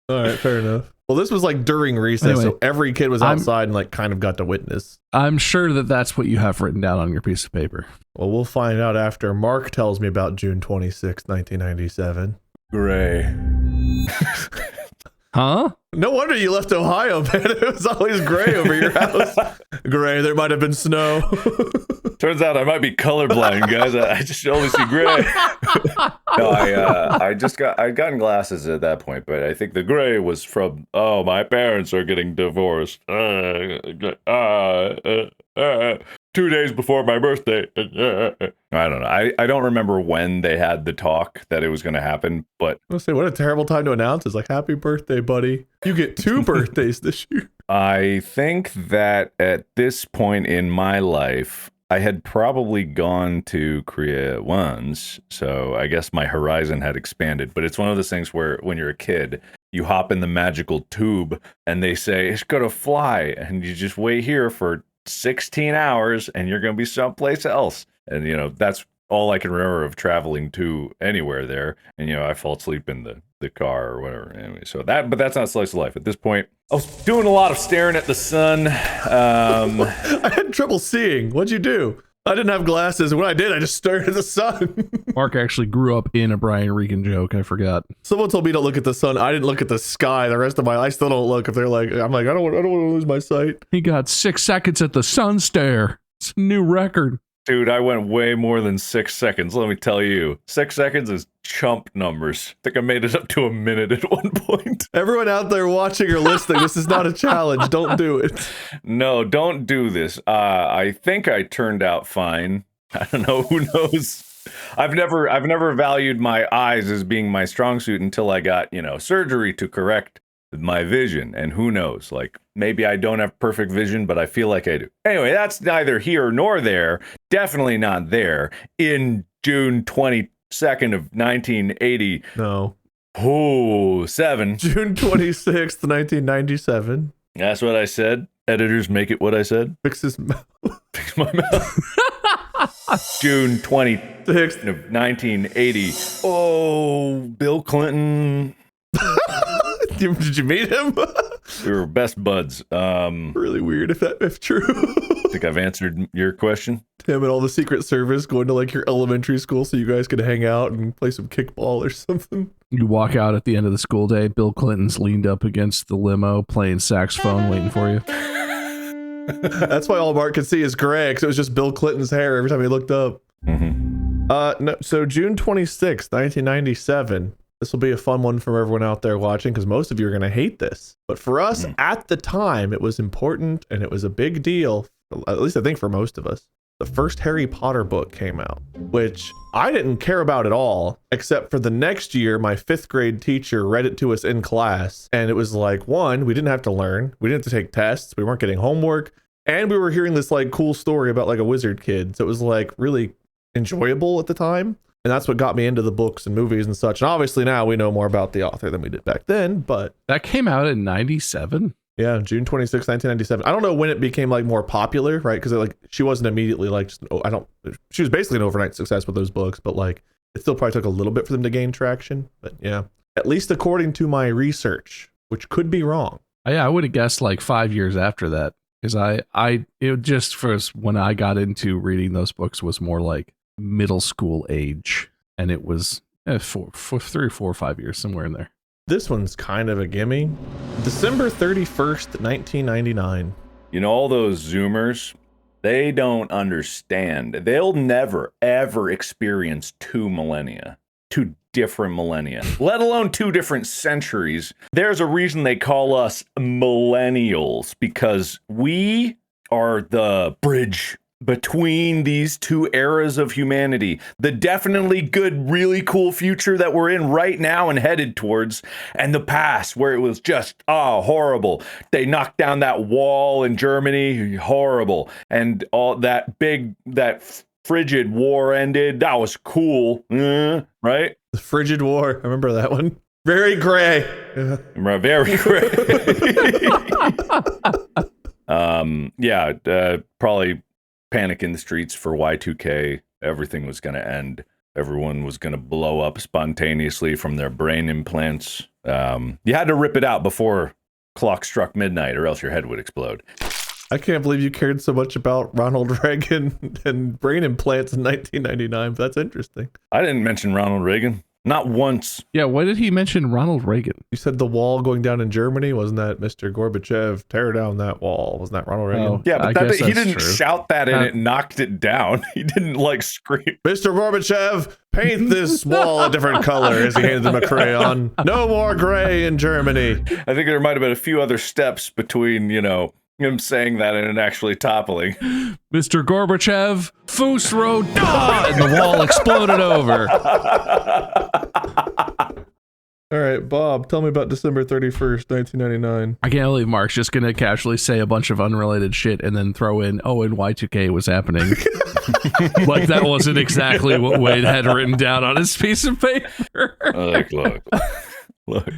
B: right, fair enough. Well, this was like during recess, anyway, so every kid was outside and like kind of got to witness.
C: I'm sure that that's what you have written down on your piece of paper.
B: Well, we'll find out after Mark tells me about June 26, 1997.
D: Gray.
C: Huh?
B: No wonder you left Ohio, man. It was always gray over your house. Gray, there might have been snow.
D: Turns out I might be colorblind, guys. I just only see gray. No, I'd gotten glasses at that point, but I think the gray was from, my parents are getting divorced. 2 days before my birthday. I don't know. I don't remember when they had the talk that it was going to happen, but
B: I'll say, what a terrible time to announce. It's like, happy birthday, buddy. You get 2 birthdays this year.
D: I think that at this point in my life, I had probably gone to Korea once, so I guess my horizon had expanded. But it's one of those things where when you're a kid, you hop in the magical tube and they say, it's going to fly, and you just wait here for 16 hours and you're going to be someplace else. And, that's all I can remember of traveling to anywhere there. And, I fall asleep in the car or whatever. Anyway, but that's not slice of life. At this point, I was doing a lot of staring at the sun.
B: I had trouble seeing. What'd you do? I didn't have glasses, and when I did, I just stared at the sun.
C: Mark actually grew up in a Brian Regan joke. I forgot.
B: Someone told me to look at the sun. I didn't look at the sky. The rest of I still don't look. If they're like, I'm like, I don't want to lose my sight.
C: He got 6 seconds at the sun stare. It's a new record.
D: Dude, I went way more than 6 seconds, let me tell you. 6 seconds is chump numbers. I think I made it up to a minute at one point.
B: Everyone out there watching or listening, this is not a challenge. Don't do it.
D: No, don't do this. I think I turned out fine. I don't know. Who knows? I've never valued my eyes as being my strong suit until I got, surgery to correct my vision. And who knows? Like, maybe I don't have perfect vision, but I feel like I do. Anyway, that's neither here nor there. Definitely not there. In June 22nd of 1980.
B: No.
D: Oh, 7.
B: June 26th, 1997.
D: That's what I said. Editors, make it what I said.
B: Fix his mouth.
D: Fix my mouth. June 26th of 1980. Oh, Bill Clinton.
B: Did you meet him?
D: We were best buds.
B: Really weird if true.
D: I think I've answered your question.
B: Him and all the Secret Service going to like your elementary school so you guys could hang out and play some kickball or something.
C: You walk out at the end of the school day, Bill Clinton's leaned up against the limo playing saxophone waiting for you.
B: That's why all Mark could see is gray, because it was just Bill Clinton's hair every time he looked up. No, so June 26th, 1997. This will be a fun one for everyone out there watching, because most of you are going to hate this. But for us, at the time, it was important and it was a big deal, at least I think for most of us. The first Harry Potter book came out, which I didn't care about at all, except for the next year, my 5th grade teacher read it to us in class. And it was like, one, we didn't have to learn. We didn't have to take tests. We weren't getting homework. And we were hearing this like cool story about like a wizard kid. So it was like really enjoyable at the time. And that's what got me into the books and movies and such. And obviously now we know more about the author than we did back then, but...
C: That came out in 97?
B: Yeah, June 26, 1997. I don't know when it became like more popular, right? Because like she wasn't immediately like, she was basically an overnight success with those books, but like it still probably took a little bit for them to gain traction. But yeah, at least according to my research, which could be wrong.
C: Yeah, I would have guessed like 5 years after that, because it just first when I got into reading those books was more like middle school age, and it was 3 or 4 or 5 years, somewhere in there.
B: This one's kind of a gimme. December 31st, 1999.
D: You know, all those Zoomers, they don't understand. They'll never, ever experience 2 millennia. 2 different millennia, let alone 2 different centuries. There's a reason they call us millennials, because we are the bridge between these 2 eras of humanity. The definitely good, really cool future that we're in right now and headed towards, and the past where it was just, horrible. They knocked down that wall in Germany, horrible. And all that frigid war ended. That was cool, right?
B: The frigid war. I remember that one. Very gray. Yeah.
D: Very gray. Probably panic in the streets for Y2K. Everything was going to end. Everyone was going to blow up spontaneously from their brain implants. You had to rip it out before clock struck midnight, or else your head would explode.
B: I can't believe you cared so much about Ronald Reagan and brain implants in 1999, but that's interesting.
D: I didn't mention Ronald Reagan. Not once.
C: Yeah, why did he mention Ronald Reagan?
B: You said the wall going down in Germany. Wasn't that Mr. Gorbachev? Tear down that wall. Wasn't that Ronald Reagan?
C: Oh,
D: Yeah, but he didn't
C: true.
D: shout that and it knocked it down. He didn't like scream.
B: Mr. Gorbachev, paint this wall a different color as he handed them a crayon. No more gray in Germany.
D: I think there might have been a few other steps between, him saying that and it actually toppling.
C: Mr. Gorbachev, Fusro, and the wall exploded over.
B: All right, Bob, tell me about December 31st, 1999.
C: I can't believe Mark's just going to casually say a bunch of unrelated shit and then throw in, and Y2K was happening. Like that wasn't exactly what Wade had written down on his piece of paper.
D: Look.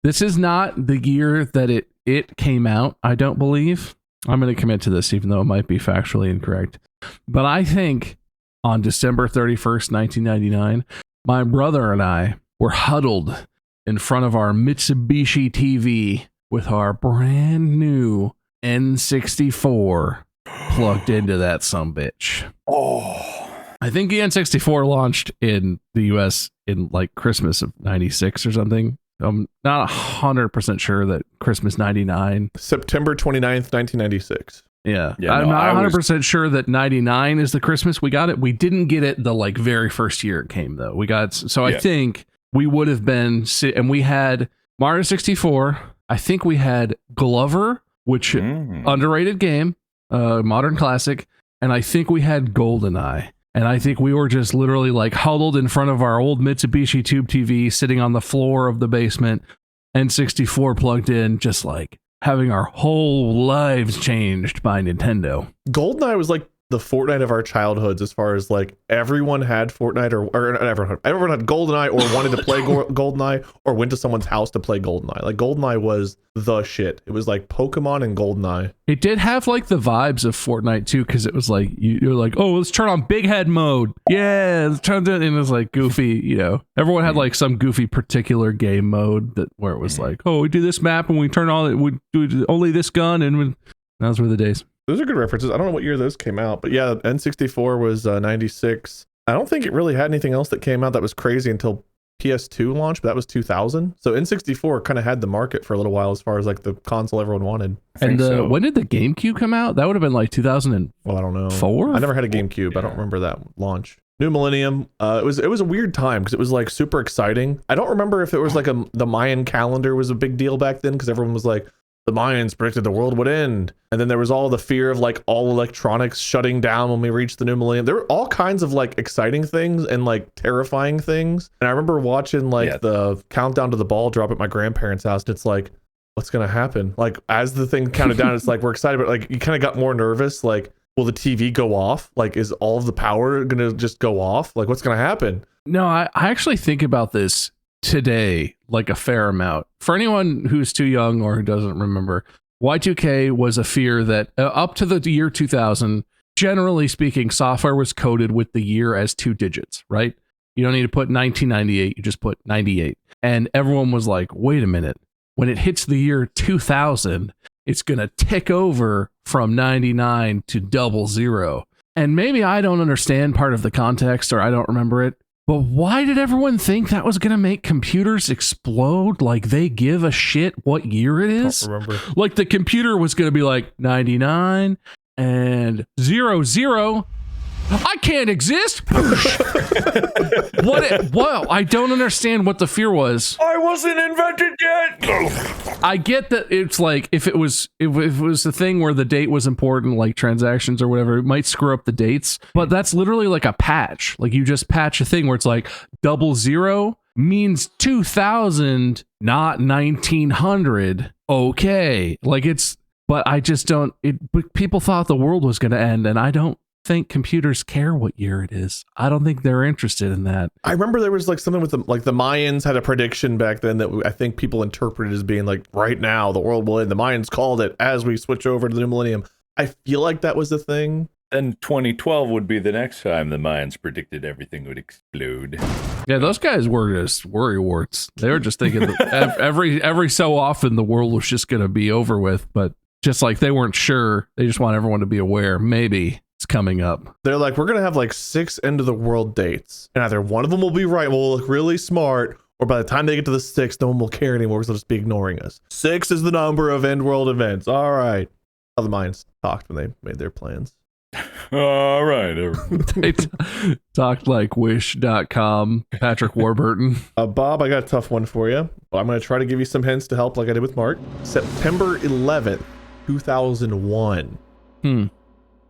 C: This is not the year that it came out, I don't believe. I'm going to commit to this, even though it might be factually incorrect. But I think on December 31st, 1999, my brother and I were huddled in front of our Mitsubishi TV with our brand new N64 plugged into that sumbitch.
D: Oh.
C: I think the N64 launched in the US in like Christmas of 96 or something. I'm not 100% sure that Christmas 99.
B: September 29th, 1996.
C: Yeah I'm not 100% sure that 99 is the Christmas we got it. We didn't get it the like very first year it came though. I think we would have been, and we had Mario 64. I think we had Glover, which underrated game, modern classic. And I think we had GoldenEye. And I think we were just literally like huddled in front of our old Mitsubishi Tube TV, sitting on the floor of the basement, N64 plugged in, just like having our whole lives changed by Nintendo.
B: GoldenEye was like the Fortnite of our childhoods, as far as like everyone had Fortnite or everyone had GoldenEye or wanted to play GoldenEye or went to someone's house to play GoldenEye. Like GoldenEye was the shit. It was like Pokemon and GoldenEye.
C: It did have like the vibes of Fortnite too, because it was like you're like, oh, let's turn on big head mode. Yeah, let's turn it, and it was like goofy. You know, everyone had like some goofy particular game mode where it was like, oh, we do this map and we turn on we do only this gun, and those were the days.
B: Those are good references. I don't know what year those came out, but yeah, N64 was 96. I don't think it really had anything else that came out that was crazy until PS2 launched, but that was 2000. So N64 kind of had the market for a little while as far as like the console everyone wanted.
C: And when did the GameCube come out? That would have been like 2004.
B: Well, I don't know. I never had a GameCube. Yeah. I don't remember that launch. New Millennium. It was a weird time because it was like super exciting. I don't remember if it was like the Mayan calendar was a big deal back then because everyone was like, the Mayans predicted the world would end. And then there was all the fear of like all electronics shutting down when we reached the new millennium. There were all kinds of like exciting things and like terrifying things. And I remember watching like the countdown to the ball drop at my grandparents' house. And it's like, what's going to happen? Like as the thing counted down, it's like, we're excited, but like you kind of got more nervous. Like, will the TV go off? Like, is all of the power going to just go off? Like, what's going to happen?
C: No, I actually think about this today like a fair amount. For anyone who's too young or who doesn't remember, Y2K was a fear that up to the year 2000, generally speaking, software was coded with the year as 2 digits, right? You don't need to put 1998, you just put 98. And everyone was like, wait a minute, when it hits the year 2000, it's going to tick over from 99 to 00. And maybe I don't understand part of the context or I don't remember it, but why did everyone think that was going to make computers explode? Like they give a shit what year it is?
B: I don't remember.
C: Like the computer was going to be like 99 and 00. I can't exist. Well, I don't understand what the fear was.
D: I wasn't invented yet.
C: I get that it's like if it was the thing where the date was important, like transactions or whatever, it might screw up the dates. But that's literally like a patch. Like you just patch a thing where it's like 00 means 2000, not 1900. Okay, like it's. But I just don't. But people thought the world was going to end, and I don't think computers care what year it is. I don't think they're interested in that.
B: I remember there was like something with the Mayans had a prediction back then that I think people interpreted as being like, right now the world will end. The Mayans called it as we switch over to the new millennium. I feel like that was the thing.
D: Then 2012 would be the next time the Mayans predicted everything would explode.
C: Yeah, those guys were just worrywarts. They were just thinking that every so often the world was just going to be over with, but just like they weren't sure. They just want everyone to be aware. Maybe coming up.
B: They're like, we're gonna have like 6 end of the world dates, and either one of them will be right, we'll look really smart, or by the time they get to the 6th, no one will care anymore because they'll just be ignoring us. 6 is the number of end world events. All right. How the Mayans talked when they made their plans.
D: All right.
C: They talked like wish.com, Patrick Warburton.
B: Bob, I got a tough one for you, but I'm gonna try to give you some hints to help like I did with Mark. September 11th, 2001.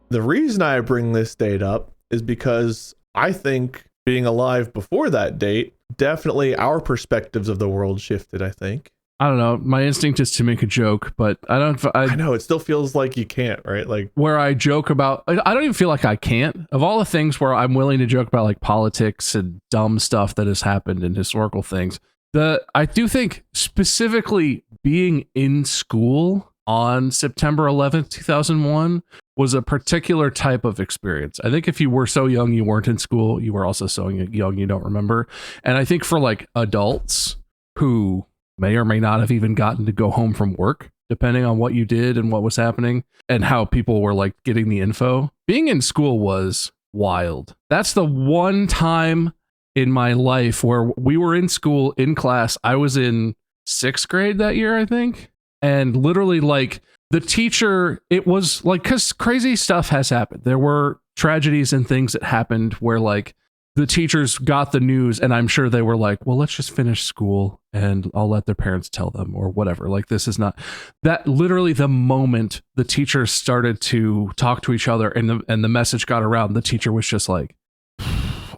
B: The reason I bring this date up is because I think being alive before that date, definitely our perspectives of the world shifted, I think.
C: I don't know. My instinct is to make a joke, but I
B: know it still feels like you can't, right? Like
C: where I joke about, I don't even feel like I can't. Of all the things where I'm willing to joke about like politics and dumb stuff that has happened in historical things, I do think specifically being in school on September 11th, 2001 was a particular type of experience. I think if you were so young you weren't in school, you were also so young you don't remember. And I think for like adults who may or may not have even gotten to go home from work, depending on what you did and what was happening and how people were like getting the info, being in school was wild. That's the one time in my life where we were in school in class. I was in 6th grade that year, I think. And literally like the teacher, it was like, because crazy stuff has happened. There were tragedies and things that happened where like the teachers got the news and I'm sure they were like, well, let's just finish school and I'll let their parents tell them or whatever. Like this is not that literally the moment the teachers started to talk to each other and the message got around, the teacher was just like,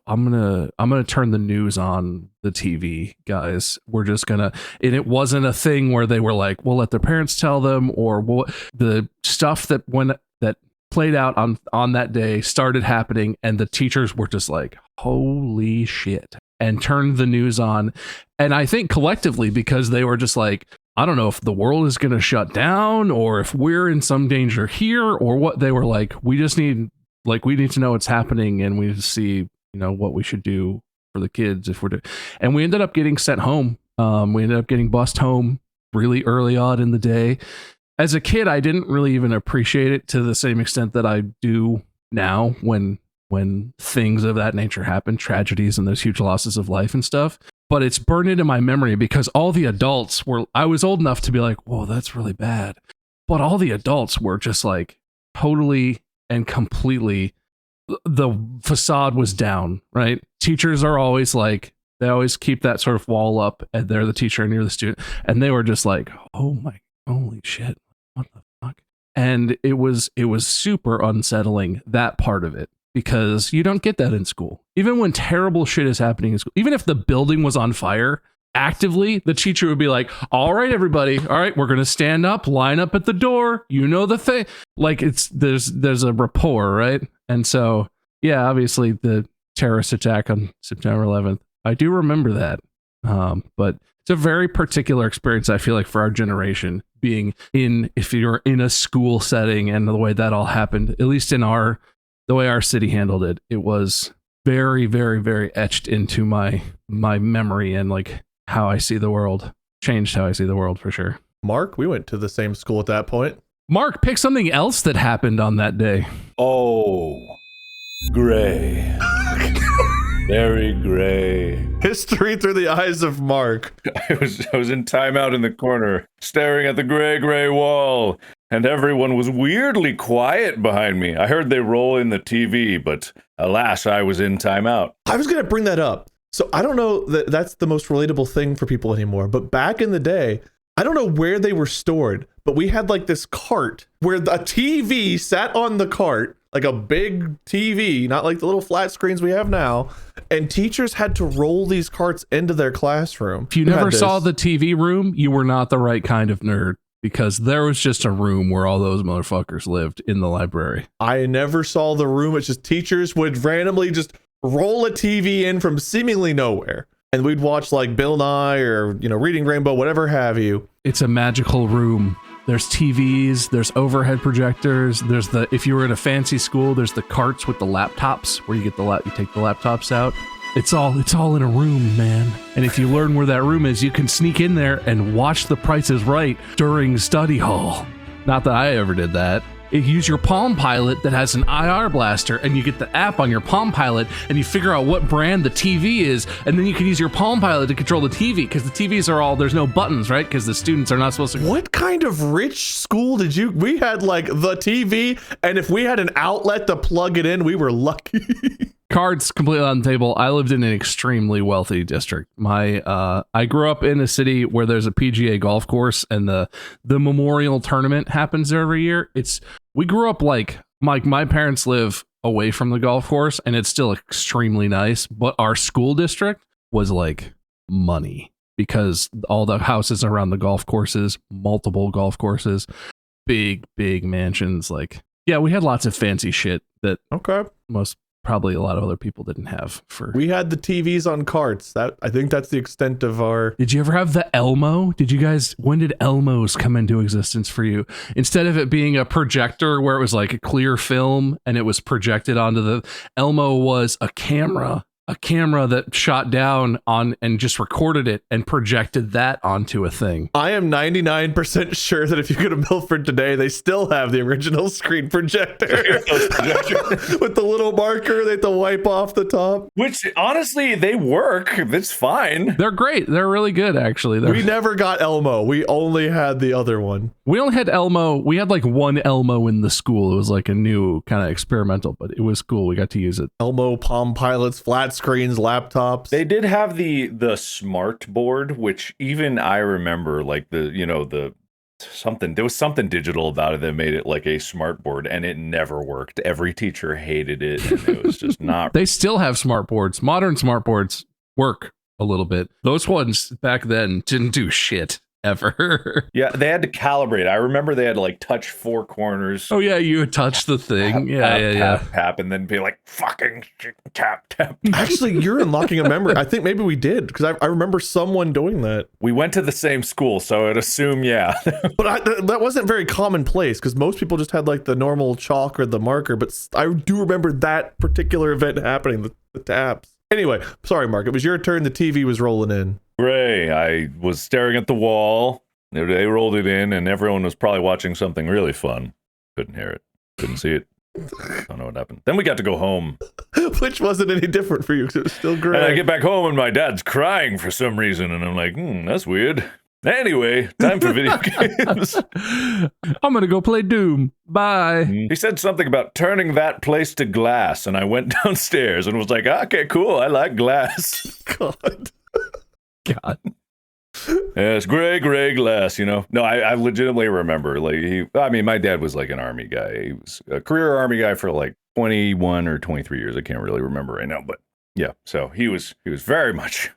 C: I'm gonna turn the news on the TV, guys. We're just gonna, and it wasn't a thing where they were like, we'll let their parents tell them or the stuff that played out on that day started happening, and the teachers were just like, holy shit, and turned the news on. And I think collectively, because they were just like, I don't know if the world is going to shut down or if we're in some danger here or what, they were like, we need to know what's happening, and we need to see, what we should do for the kids if we're doing. And we ended up getting sent home. We ended up getting bussed home really early on in the day. As a kid, I didn't really even appreciate it to the same extent that I do now when things of that nature happen, tragedies and those huge losses of life and stuff. But it's burned into my memory because all the adults I was old enough to be like, whoa, that's really bad. But all the adults were just like totally and completely, the facade was down, right? Teachers are always like, they always keep that sort of wall up, and they're the teacher and you're the student. And they were just like, oh my, holy shit, what the fuck? And it was super unsettling, that part of it, because you don't get that in school. Even when terrible shit is happening in school, even if the building was on fire, actively, the teacher would be like, all right, everybody, all right, we're going to stand up, line up at the door. You know the thing. Like there's a rapport, right? And so, yeah, obviously the terrorist attack on September 11th, I do remember that. But it's a very particular experience, I feel like, for our generation, being if you're in a school setting and the way that all happened, at least in the way our city handled it, it was very, very, very etched into my memory, and like how I see the world, changed how I see the world for sure.
B: Mark, we went to the same school at that point.
C: Mark, pick something else that happened on that day.
D: Oh, gray. Very gray.
B: History through the eyes of Mark.
D: I was in timeout in the corner, staring at the gray wall, and everyone was weirdly quiet behind me. I heard they roll in the TV, but alas, I was in timeout.
B: I was going to bring that up. So I don't know that that's the most relatable thing for people anymore, but back in the day, I don't know where they were stored, but we had like this cart where a TV sat on the cart, like a big TV, not like the little flat screens we have now. And teachers had to roll these carts into their classroom.
C: If you never saw the TV room, you were not the right kind of nerd, because there was just a room where all those motherfuckers lived in the library.
B: I never saw the room. It's just teachers would randomly just roll a TV in from seemingly nowhere. And we'd watch like Bill Nye or, Reading Rainbow, whatever have you.
C: It's a magical room. There's TVs, there's overhead projectors, there's if you were in a fancy school, there's the carts with the laptops where you take the laptops out. It's all in a room, man. And if you learn where that room is, you can sneak in there and watch The Price is Right during study hall. Not that I ever did that. You use your Palm Pilot that has an IR blaster, and you get the app on your Palm Pilot, and you figure out what brand the TV is, and then you can use your Palm Pilot to control the TV, because the TVs are there's no buttons, right? Because the students are not supposed to.
B: What kind of rich school we had like the TV, and if we had an outlet to plug it in, we were lucky.
C: Cards completely on the table. I lived in an extremely wealthy district. I grew up in a city where there's a PGA golf course, and the Memorial Tournament happens there every year. We grew up like my parents live away from the golf course, and it's still extremely nice, but our school district was like money, because all the houses around the golf courses, multiple golf courses, big mansions. Like, yeah, we had lots of fancy shit that probably a lot of other people didn't have.
B: We had the TVs on carts. I think that's the extent of our.
C: Did you ever have the Elmo? When did Elmos come into existence for you? Instead of it being a projector where it was like a clear film and it was projected onto the Elmo, was a camera that shot down on and just recorded it and projected that onto a thing.
B: I am 99% sure that if you go to Milford today, they still have the original screen projector with the little marker they have to wipe off the top.
D: Which, honestly, they work. It's fine.
C: They're great. They're really good, actually.
B: We never got Elmo. We only had the other one.
C: We only had Elmo. We had like one Elmo in the school. It was like a new kind of experimental, but it was cool. We got to use it.
B: Elmo, Palm Pilots, flat screens, laptops.
D: They did have the smart board, which even I remember, like there was something digital about it that made it like a smart board, and it never worked. Every teacher hated it, and it was just not.
C: They still have smart boards. Modern smart boards work a little bit. Those ones back then didn't do shit. ever.
D: Yeah, they had to calibrate. I remember they had to like touch 4 corners.
C: Oh yeah, you would touch the thing. Yeah.
D: Tap, and then be like, fucking tap.
B: Actually, you're unlocking a memory. I think maybe we did, because I remember someone doing that.
D: We went to the same school, so I'd assume, yeah.
B: But that wasn't very commonplace, because most people just had like the normal chalk or the marker. But I do remember that particular event happening, the taps. Anyway, sorry, Mark. It was your turn. The TV was rolling in.
D: Gray, I was staring at the wall. They rolled it in, and everyone was probably watching something really fun. Couldn't hear it. Couldn't see it. Don't know what happened. Then we got to go home.
B: Which wasn't any different for you, because it was still great.
D: And I get back home, and my dad's crying for some reason, and I'm like, that's weird. Anyway, time for video games.
C: I'm going to go play Doom. Bye.
D: He said something about turning that place to glass, and I went downstairs and was like, okay, cool, I like glass.
B: God.
D: Yes, gray glass, you know. No, I legitimately remember, like, my dad was like an army guy. He was a career army guy for like 21 or 23 years. I can't really remember right now, but yeah, so he was very much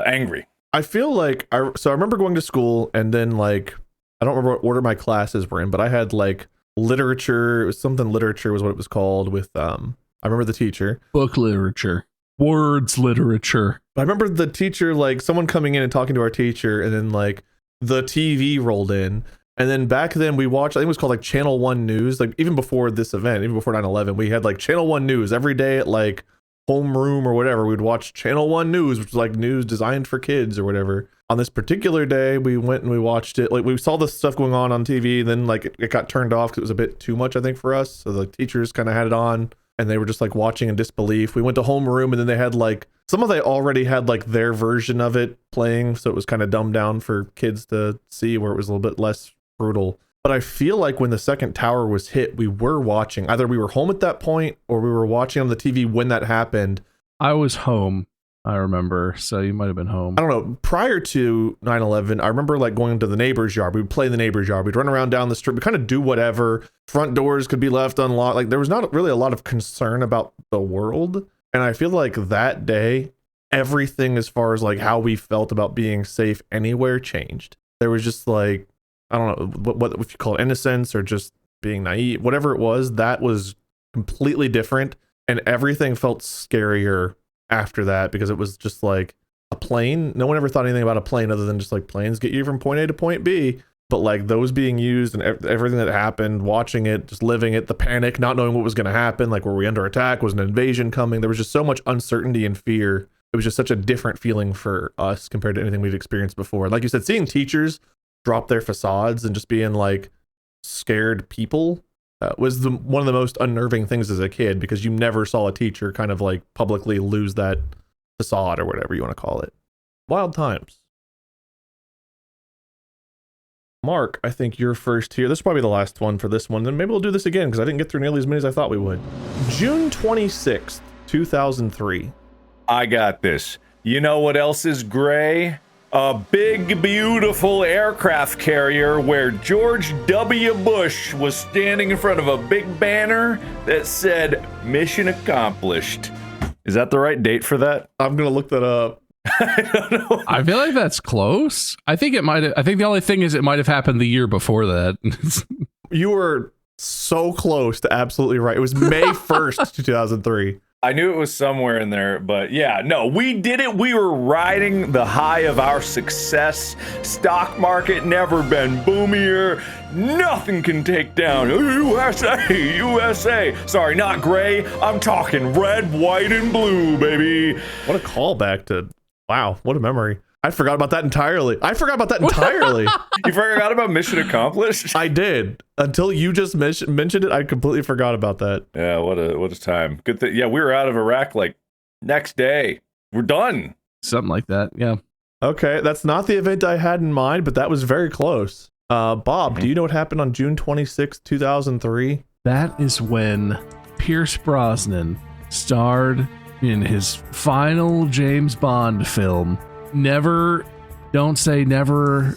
D: angry.
B: I feel like I remember going to school, and then like I don't remember what order my classes were in, but I had like literature. It was something literature was what it was called. With I remember the teacher.
C: Book literature, words literature.
B: I remember the teacher, like someone coming in and talking to our teacher, and then like the TV rolled in, and then back then we watched. I think it was called like Channel 1 News. Like even before this event, even before 9/11, we had like Channel 1 News every day at like homeroom or whatever. We'd watch Channel 1 News, which was like news designed for kids or whatever. On this particular day, we went and we watched it. Like we saw this stuff going on TV, then like it got turned off because it was a bit too much, I think, for us. So the teachers kind of had it on, and they were just like watching in disbelief. We went to homeroom, and then they had like they already had like their version of it playing, so it was kind of dumbed down for kids to see, where it was a little bit less brutal. But I feel like when the second tower was hit, we were watching. Either we were home at that point, or we were watching on the TV when that happened.
C: I was home, I remember, so you might have been home.
B: I don't know. Prior to 9/11, I remember like going to the neighbor's yard. We would play in the neighbor's yard. We'd run around down the street. We kind of do whatever. Front doors could be left unlocked. Like there was not really a lot of concern about the world. And I feel like that day, everything as far as like how we felt about being safe anywhere changed. There was just like, I don't know what if you call it innocence or just being naive, whatever it was, that was completely different. And everything felt scarier after that, because it was just like a plane. No one ever thought anything about a plane other than just like planes get you from point A to point B. But like those being used and everything that happened, watching it, just living it, the panic, not knowing what was going to happen. Like, were we under attack? Was an invasion coming? There was just so much uncertainty and fear. It was just such a different feeling for us compared to anything we'd experienced before. Like you said, seeing teachers drop their facades and just being like scared people was one of the most unnerving things as a kid, because you never saw a teacher kind of like publicly lose that facade or whatever you want to call it. Wild times. Mark, I think you're first here. This is probably the last one for this one. Then maybe we'll do this again, because I didn't get through nearly as many as I thought we would. June 26th, 2003.
D: I got this. You know what else is gray? A big, beautiful aircraft carrier where George W. Bush was standing in front of a big banner that said, "Mission accomplished." Is that the right date for that?
B: I'm going to look that up.
D: I don't know.
C: I feel like that's close. I think the only thing is it might have happened the year before that.
B: You were so close to absolutely right. It was May 1st, 2003.
D: I knew it was somewhere in there, but yeah, no, we did it. We were riding the high of our success. Stock market never been boomier. Nothing can take down USA. Sorry, not gray. I'm talking red, white, and blue, baby.
B: What a callback to, wow, what a memory. I forgot about that entirely. You
D: forgot about Mission Accomplished?
B: I did. Until you just mentioned it, I completely forgot about that.
D: Yeah, what a time. Good thing. Yeah, we were out of Iraq like next day. We're done.
C: Something like that, yeah.
B: Okay, that's not the event I had in mind, but that was very close. Bob, do you know what happened on June 26, 2003?
C: That is when Pierce Brosnan starred in his final James Bond film, Don't Say Never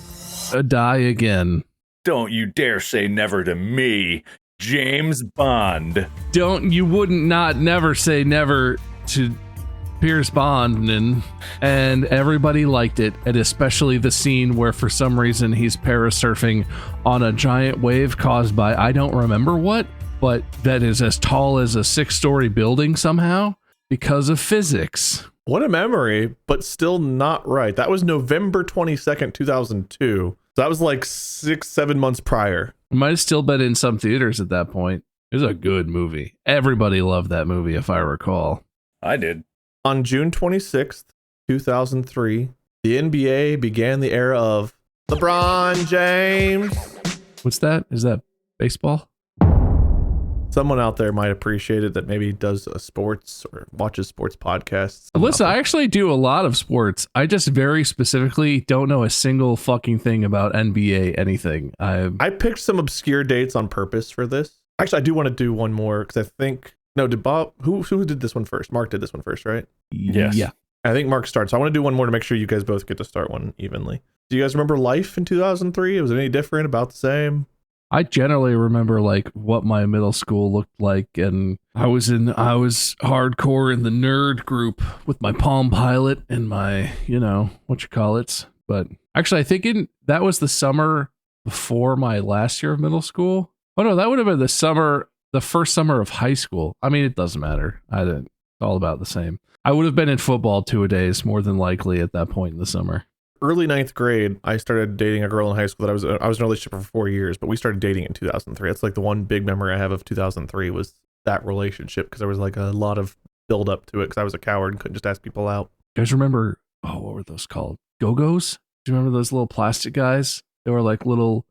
C: Die Again.
D: Don't you dare say never to me, James Bond.
C: You wouldn't not never say never to Pierce Bond, and everybody liked it, and especially the scene where for some reason he's parasurfing on a giant wave caused by I don't remember what, but that is as tall as a 6-story building somehow because of physics.
B: What a memory, but still not right. That was November 22nd, 2002. So that was like 6-7 months prior.
C: It might have still been in some theaters at that point. It was a good movie. Everybody loved that movie, if I recall.
D: I did.
B: On June 26th, 2003, the NBA began the era of LeBron James.
C: What's that? Is that baseball?
B: Someone out there might appreciate it that maybe does a sports or watches sports podcasts.
C: Listen, I actually do a lot of sports. I just very specifically don't know a single fucking thing about NBA anything.
B: I picked some obscure dates on purpose for this. Actually, I do want to do one more because I think... No, did Bob... Who did this one first? Mark did this one first, right?
D: Yes.
C: Yeah.
B: I think Mark starts. So I want to do one more to make sure you guys both get to start one evenly. Do you guys remember life in 2003? Was it any different? About the same?
C: I generally remember like what my middle school looked like, and I was hardcore in the nerd group with my Palm Pilot and my, but actually I think that was the summer before my last year of middle school. Oh no, that would have been the first summer of high school. I mean, it doesn't matter. It's all about the same. I would have been in football 2-a-days more than likely at that point in the summer.
B: Early 9th grade, I started dating a girl in high school that I was in a relationship for 4 years, but we started dating in 2003. That's like the one big memory I have of 2003 was that relationship, because there was like a lot of build up to it because I was a coward and couldn't just ask people out.
C: You guys remember, what were those called? Go-Go's? Do you remember those little plastic guys? They were like little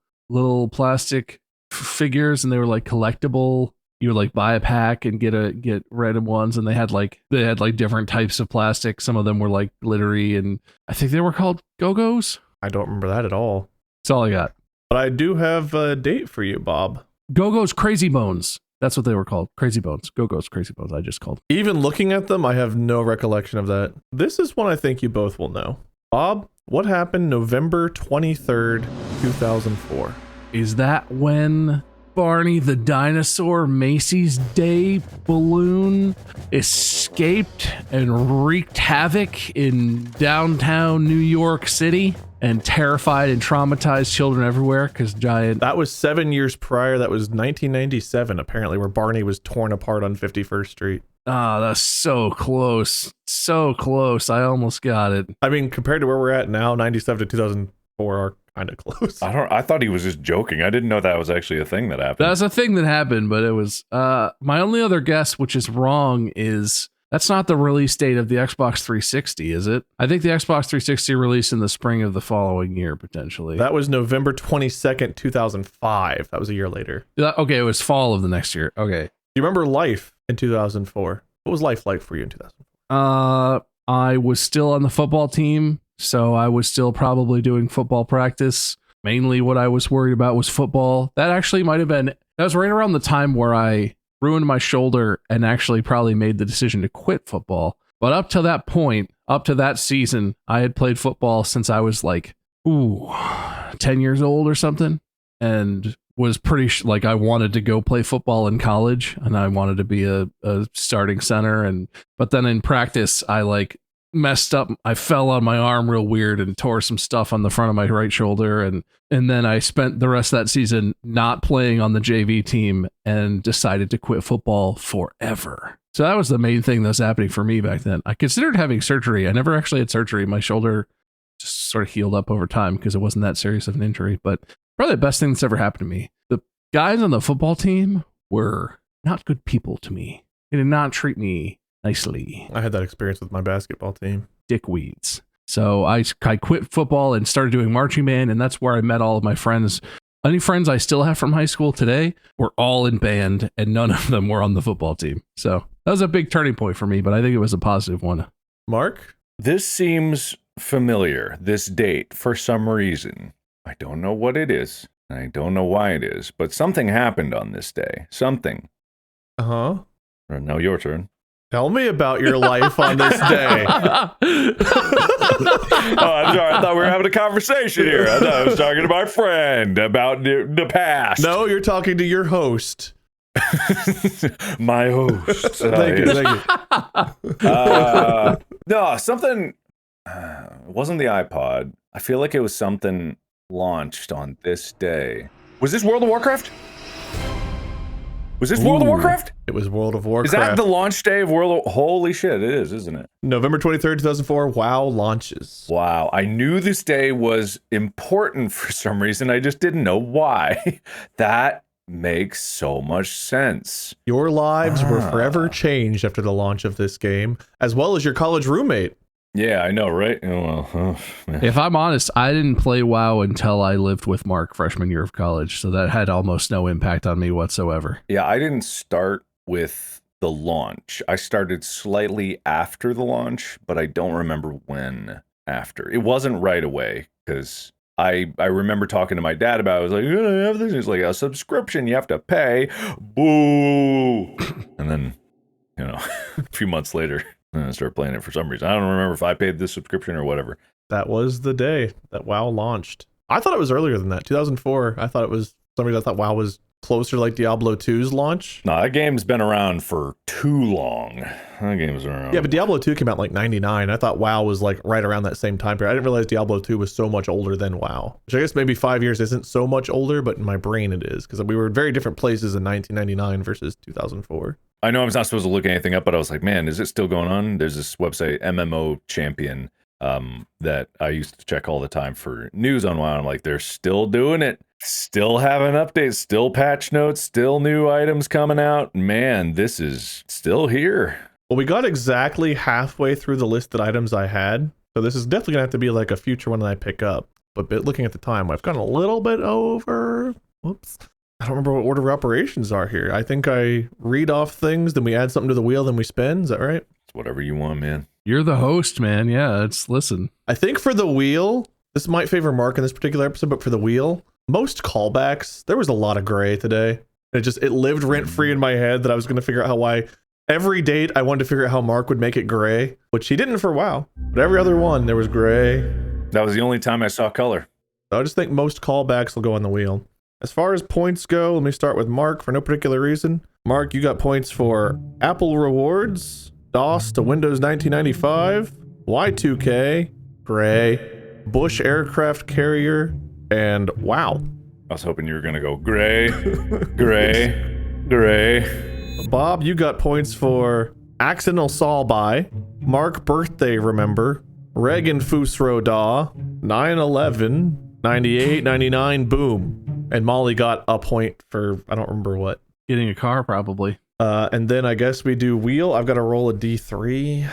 C: plastic figures, and they were like collectible. You would like buy a pack and get random ones, and they had like different types of plastic. Some of them were like glittery, and I think they were called Go-Go's.
B: I don't remember that at all.
C: That's all I got.
B: But I do have a date for you, Bob.
C: Go-Go's Crazy Bones. That's what they were called. Crazy Bones. Go-Go's Crazy Bones. I just called.
B: Even looking at them, I have no recollection of that. This is one I think you both will know. Bob, what happened November 23rd, 2004?
C: Is that when Barney the Dinosaur Macy's Day balloon escaped and wreaked havoc in downtown New York City and terrified and traumatized children everywhere because giant...
B: That was 7 years prior. That was 1997, apparently, where Barney was torn apart on 51st Street.
C: Ah, that's so close. So close. I almost got it.
B: I mean, compared to where we're at now, 97 to 2004 are kind of close.
D: I thought he was just joking. I didn't know that was actually a thing that happened.
C: That's a thing that happened, but it was my only other guess, which is wrong, is that's not the release date of the Xbox 360, is it? I think the Xbox 360 released in the spring of the following year, potentially.
B: That was November 22nd, 2005. That was a year later.
C: Okay, it was fall of the next year. Okay.
B: You remember life in 2004? What was life like for you in 2004?
C: I was still on the football team, so I was still probably doing football practice. Mainly what I was worried about was football. That actually might have been, that was right around the time where I ruined my shoulder and actually probably made the decision to quit football. But up to that point, up to that season, I had played football since I was like, 10 years old or something. And was pretty I wanted to go play football in college, and I wanted to be a starting center. But then in practice, I messed up. I fell on my arm real weird and tore some stuff on the front of my right shoulder. And then I spent the rest of that season not playing on the JV team and decided to quit football forever. So that was the main thing that was happening for me back then. I considered having surgery. I never actually had surgery. My shoulder just sort of healed up over time because it wasn't that serious of an injury, but probably the best thing that's ever happened to me. The guys on the football team were not good people to me. They did not treat me nicely.
B: I had that experience with my basketball team.
C: Dickweeds. So I quit football and started doing marching band, and that's where I met all of my friends. Any friends I still have from high school today were all in band, and none of them were on the football team. So that was a big turning point for me, but I think it was a positive one.
B: Mark?
D: This seems familiar, this date, for some reason. I don't know what it is. I don't know why it is, but something happened on this day. Something.
B: Uh-huh.
D: Now your turn.
B: Tell me about your life on this day.
D: Oh, I'm sorry. I thought we were having a conversation here. I thought I was talking to my friend about the past.
B: No, you're talking to your host.
D: My host.
B: Thank you.
D: No, something. It wasn't the iPod. I feel like it was something launched on this day. Was this World of Warcraft? Was this World of Warcraft?
B: It was World of Warcraft.
D: Is that the launch day of World of... Holy shit, it is, isn't it?
B: November 23rd, 2004, WoW launches.
D: Wow, I knew this day was important for some reason. I just didn't know why. That makes so much sense.
B: Your lives were forever changed after the launch of this game, as well as your college roommate.
D: Yeah, I know, right? Oh, well,
C: If I'm honest, I didn't play WoW until I lived with Mark freshman year of college, so that had almost no impact on me whatsoever.
D: yeah, I didn't start with the launch. I started slightly after the launch, but I don't remember when after. It wasn't right away, because I remember talking to my dad about it. I was like, you're gonna have this. It's like a subscription you have to pay. Boo! And then, a few months later, I started playing it for some reason. I don't remember if I paid this subscription or whatever.
B: That was the day that WoW launched. I thought it was earlier than that, 2004. I thought it was, for some reason I thought WoW was closer to like Diablo 2's launch.
D: No, that game's been around for too long. That game's been around.
B: Yeah, but Diablo 2 came out in like 99. I thought WoW was like right around that same time period. I didn't realize Diablo 2 was so much older than WoW. Which I guess maybe 5 years isn't so much older, but in my brain it is. Because we were in very different places in 1999 versus 2004.
D: I know I'm not supposed to look anything up, but I was like, man, is it still going on? There's this website, MMO Champion, that I used to check all the time for news on WoW. I'm like, they're still doing it. Still having updates, still patch notes, still new items coming out. Man, this is still here.
B: Well, we got exactly halfway through the listed items I had. So this is definitely going to have to be like a future one that I pick up. But looking at the time, I've gone a little bit over. Whoops. I don't remember what order of operations are here. I think I read off things, then we add something to the wheel, then we spin. Is that right?
D: It's whatever you want, man.
C: You're the host, man. Yeah, listen.
B: I think for the wheel, this might favor Mark in this particular episode, but for the wheel, most callbacks, there was a lot of gray today. It lived rent-free in my head that I was going to figure out why every date I wanted to figure out how Mark would make it gray, which he didn't for WoW. But every other one, there was gray.
D: That was the only time I saw color.
B: So I just think most callbacks will go on the wheel. As far as points go, let me start with Mark for no particular reason. Mark, you got points for Apple Rewards, DOS to Windows 1995, Y2K, Gray, Bush Aircraft Carrier, and WoW.
D: I was hoping you were going to go gray, gray, gray.
B: Bob, you got points for Accidental Saw By, Mark Birthday Remember, Reagan Fusro Daw, 9/11, 98, 99, Boom. And Molly got a point for, I don't remember what.
C: Getting a car, probably.
B: And then I guess we do wheel. I've got to roll a D3.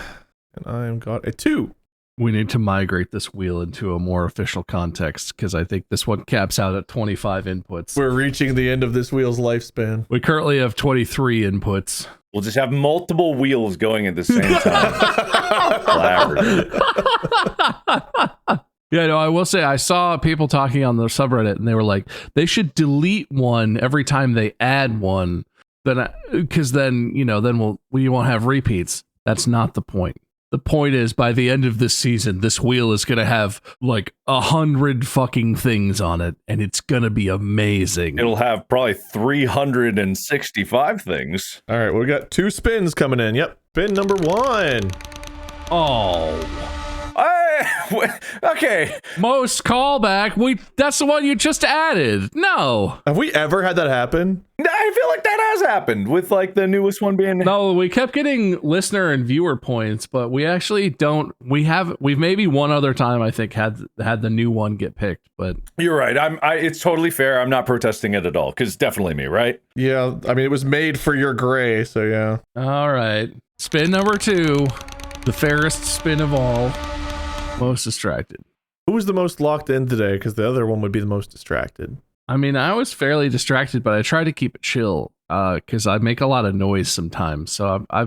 B: And I've got a 2.
C: We need to migrate this wheel into a more official context, because I think this one caps out at 25 inputs.
B: We're reaching the end of this wheel's lifespan.
C: We currently have 23 inputs.
D: We'll just have multiple wheels going at the same time. Collaborative.
C: Yeah, no, I will say I saw people talking on the subreddit, and they were like, they should delete one every time they add one, because then we won't have repeats. That's not the point. The point is, by the end of this season, this wheel is going to have like 100 fucking things on it, and it's going to be amazing.
D: It'll have probably 365 things.
B: All right, we got 2 spins coming in. Yep, spin number 1.
C: Oh.
D: Okay.
C: Most callback. That's the one you just added. No.
B: Have we ever had that happen?
D: I feel like that has happened with like the newest one being.
C: No, we kept getting listener and viewer points, but we actually don't. We've maybe one other time I think had the new one get picked, but
D: you're right. It's totally fair. I'm not protesting it at all because it's definitely me, right?
B: Yeah, I mean it was made for your gray, so yeah.
C: All right, spin number 2, the fairest spin of all. Most distracted.
B: Who was the most locked in today? Because the other one would be the most distracted.
C: I mean, I was fairly distracted, but I try to keep it chill because I make a lot of noise sometimes. So I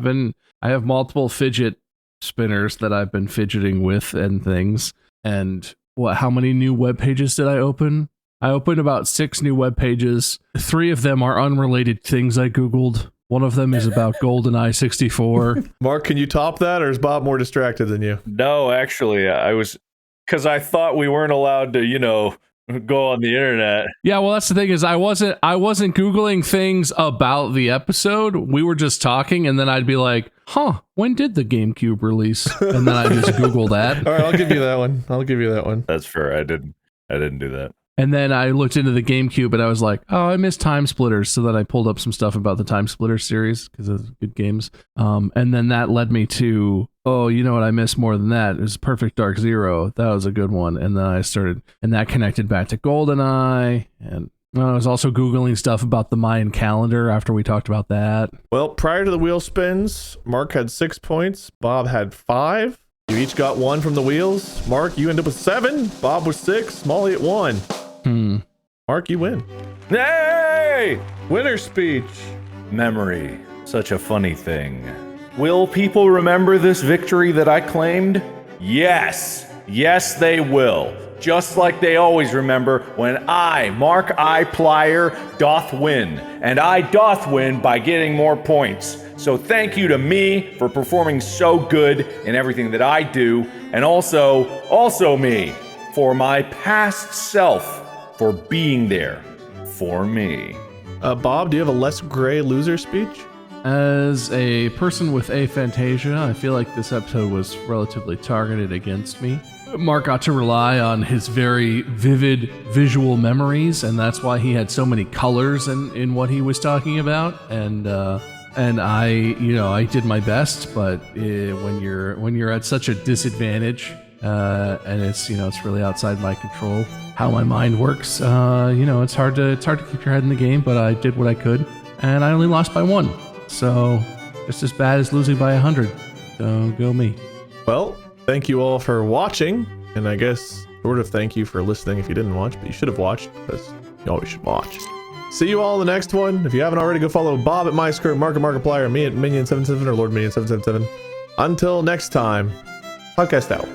C: have multiple fidget spinners that I've been fidgeting with and things. And how many new web pages did I open? I opened about 6 new web pages. 3 of them are unrelated things I Googled. One of them is about GoldenEye 64.
B: Mark, can you top that, or is Bob more distracted than you?
D: No, actually, I was, because I thought we weren't allowed to, go on the internet.
C: Yeah, well, that's the thing is I wasn't Googling things about the episode. We were just talking, and then I'd be like, huh, when did the GameCube release? And then I just Google that.
B: All right, I'll give you that one.
D: That's fair. I didn't do that.
C: And then I looked into the GameCube and I was like, oh, I missed Time Splitters. So then I pulled up some stuff about the Time Splitters series because it's good games. And then that led me to, oh, you know what I missed more than that? It was Perfect Dark Zero. That was a good one. And then and that connected back to GoldenEye. And I was also Googling stuff about the Mayan calendar after we talked about that.
B: Well, prior to the wheel spins, Mark had 6 points. Bob had 5. You each got 1 from the wheels. Mark, you end up with 7. Bob with 6. Molly at 1. Mark, you win.
D: Hey!
B: Winner speech.
D: Memory. Such a funny thing. Will people remember this victory that I claimed? Yes. Yes, they will. Just like they always remember when I, Mark I. Plier, doth win. And I doth win by getting more points. So thank you to me for performing so good in everything that I do. And also me, for my past self, for being there for me.
B: Bob, do you have a less gray loser speech?
C: As a person with aphantasia, I feel like this episode was relatively targeted against me. Mark got to rely on his very vivid visual memories, and that's why he had so many colors in what he was talking about. And I did my best, but when you're at such a disadvantage, and it's really outside my control how my mind works, it's hard to keep your head in the game. But I did what I could, and I only lost by 1, so just as bad as losing by 100. So go me.
B: Well, thank you all for watching, and I guess sort of thank you for listening if you didn't watch, but you should have watched because you always should watch. See you all in the next one. If you haven't already, go follow Bob at MyScript, Mark at Markiplier, me at Minion77 or Lord Minion777. Until next time, podcast out.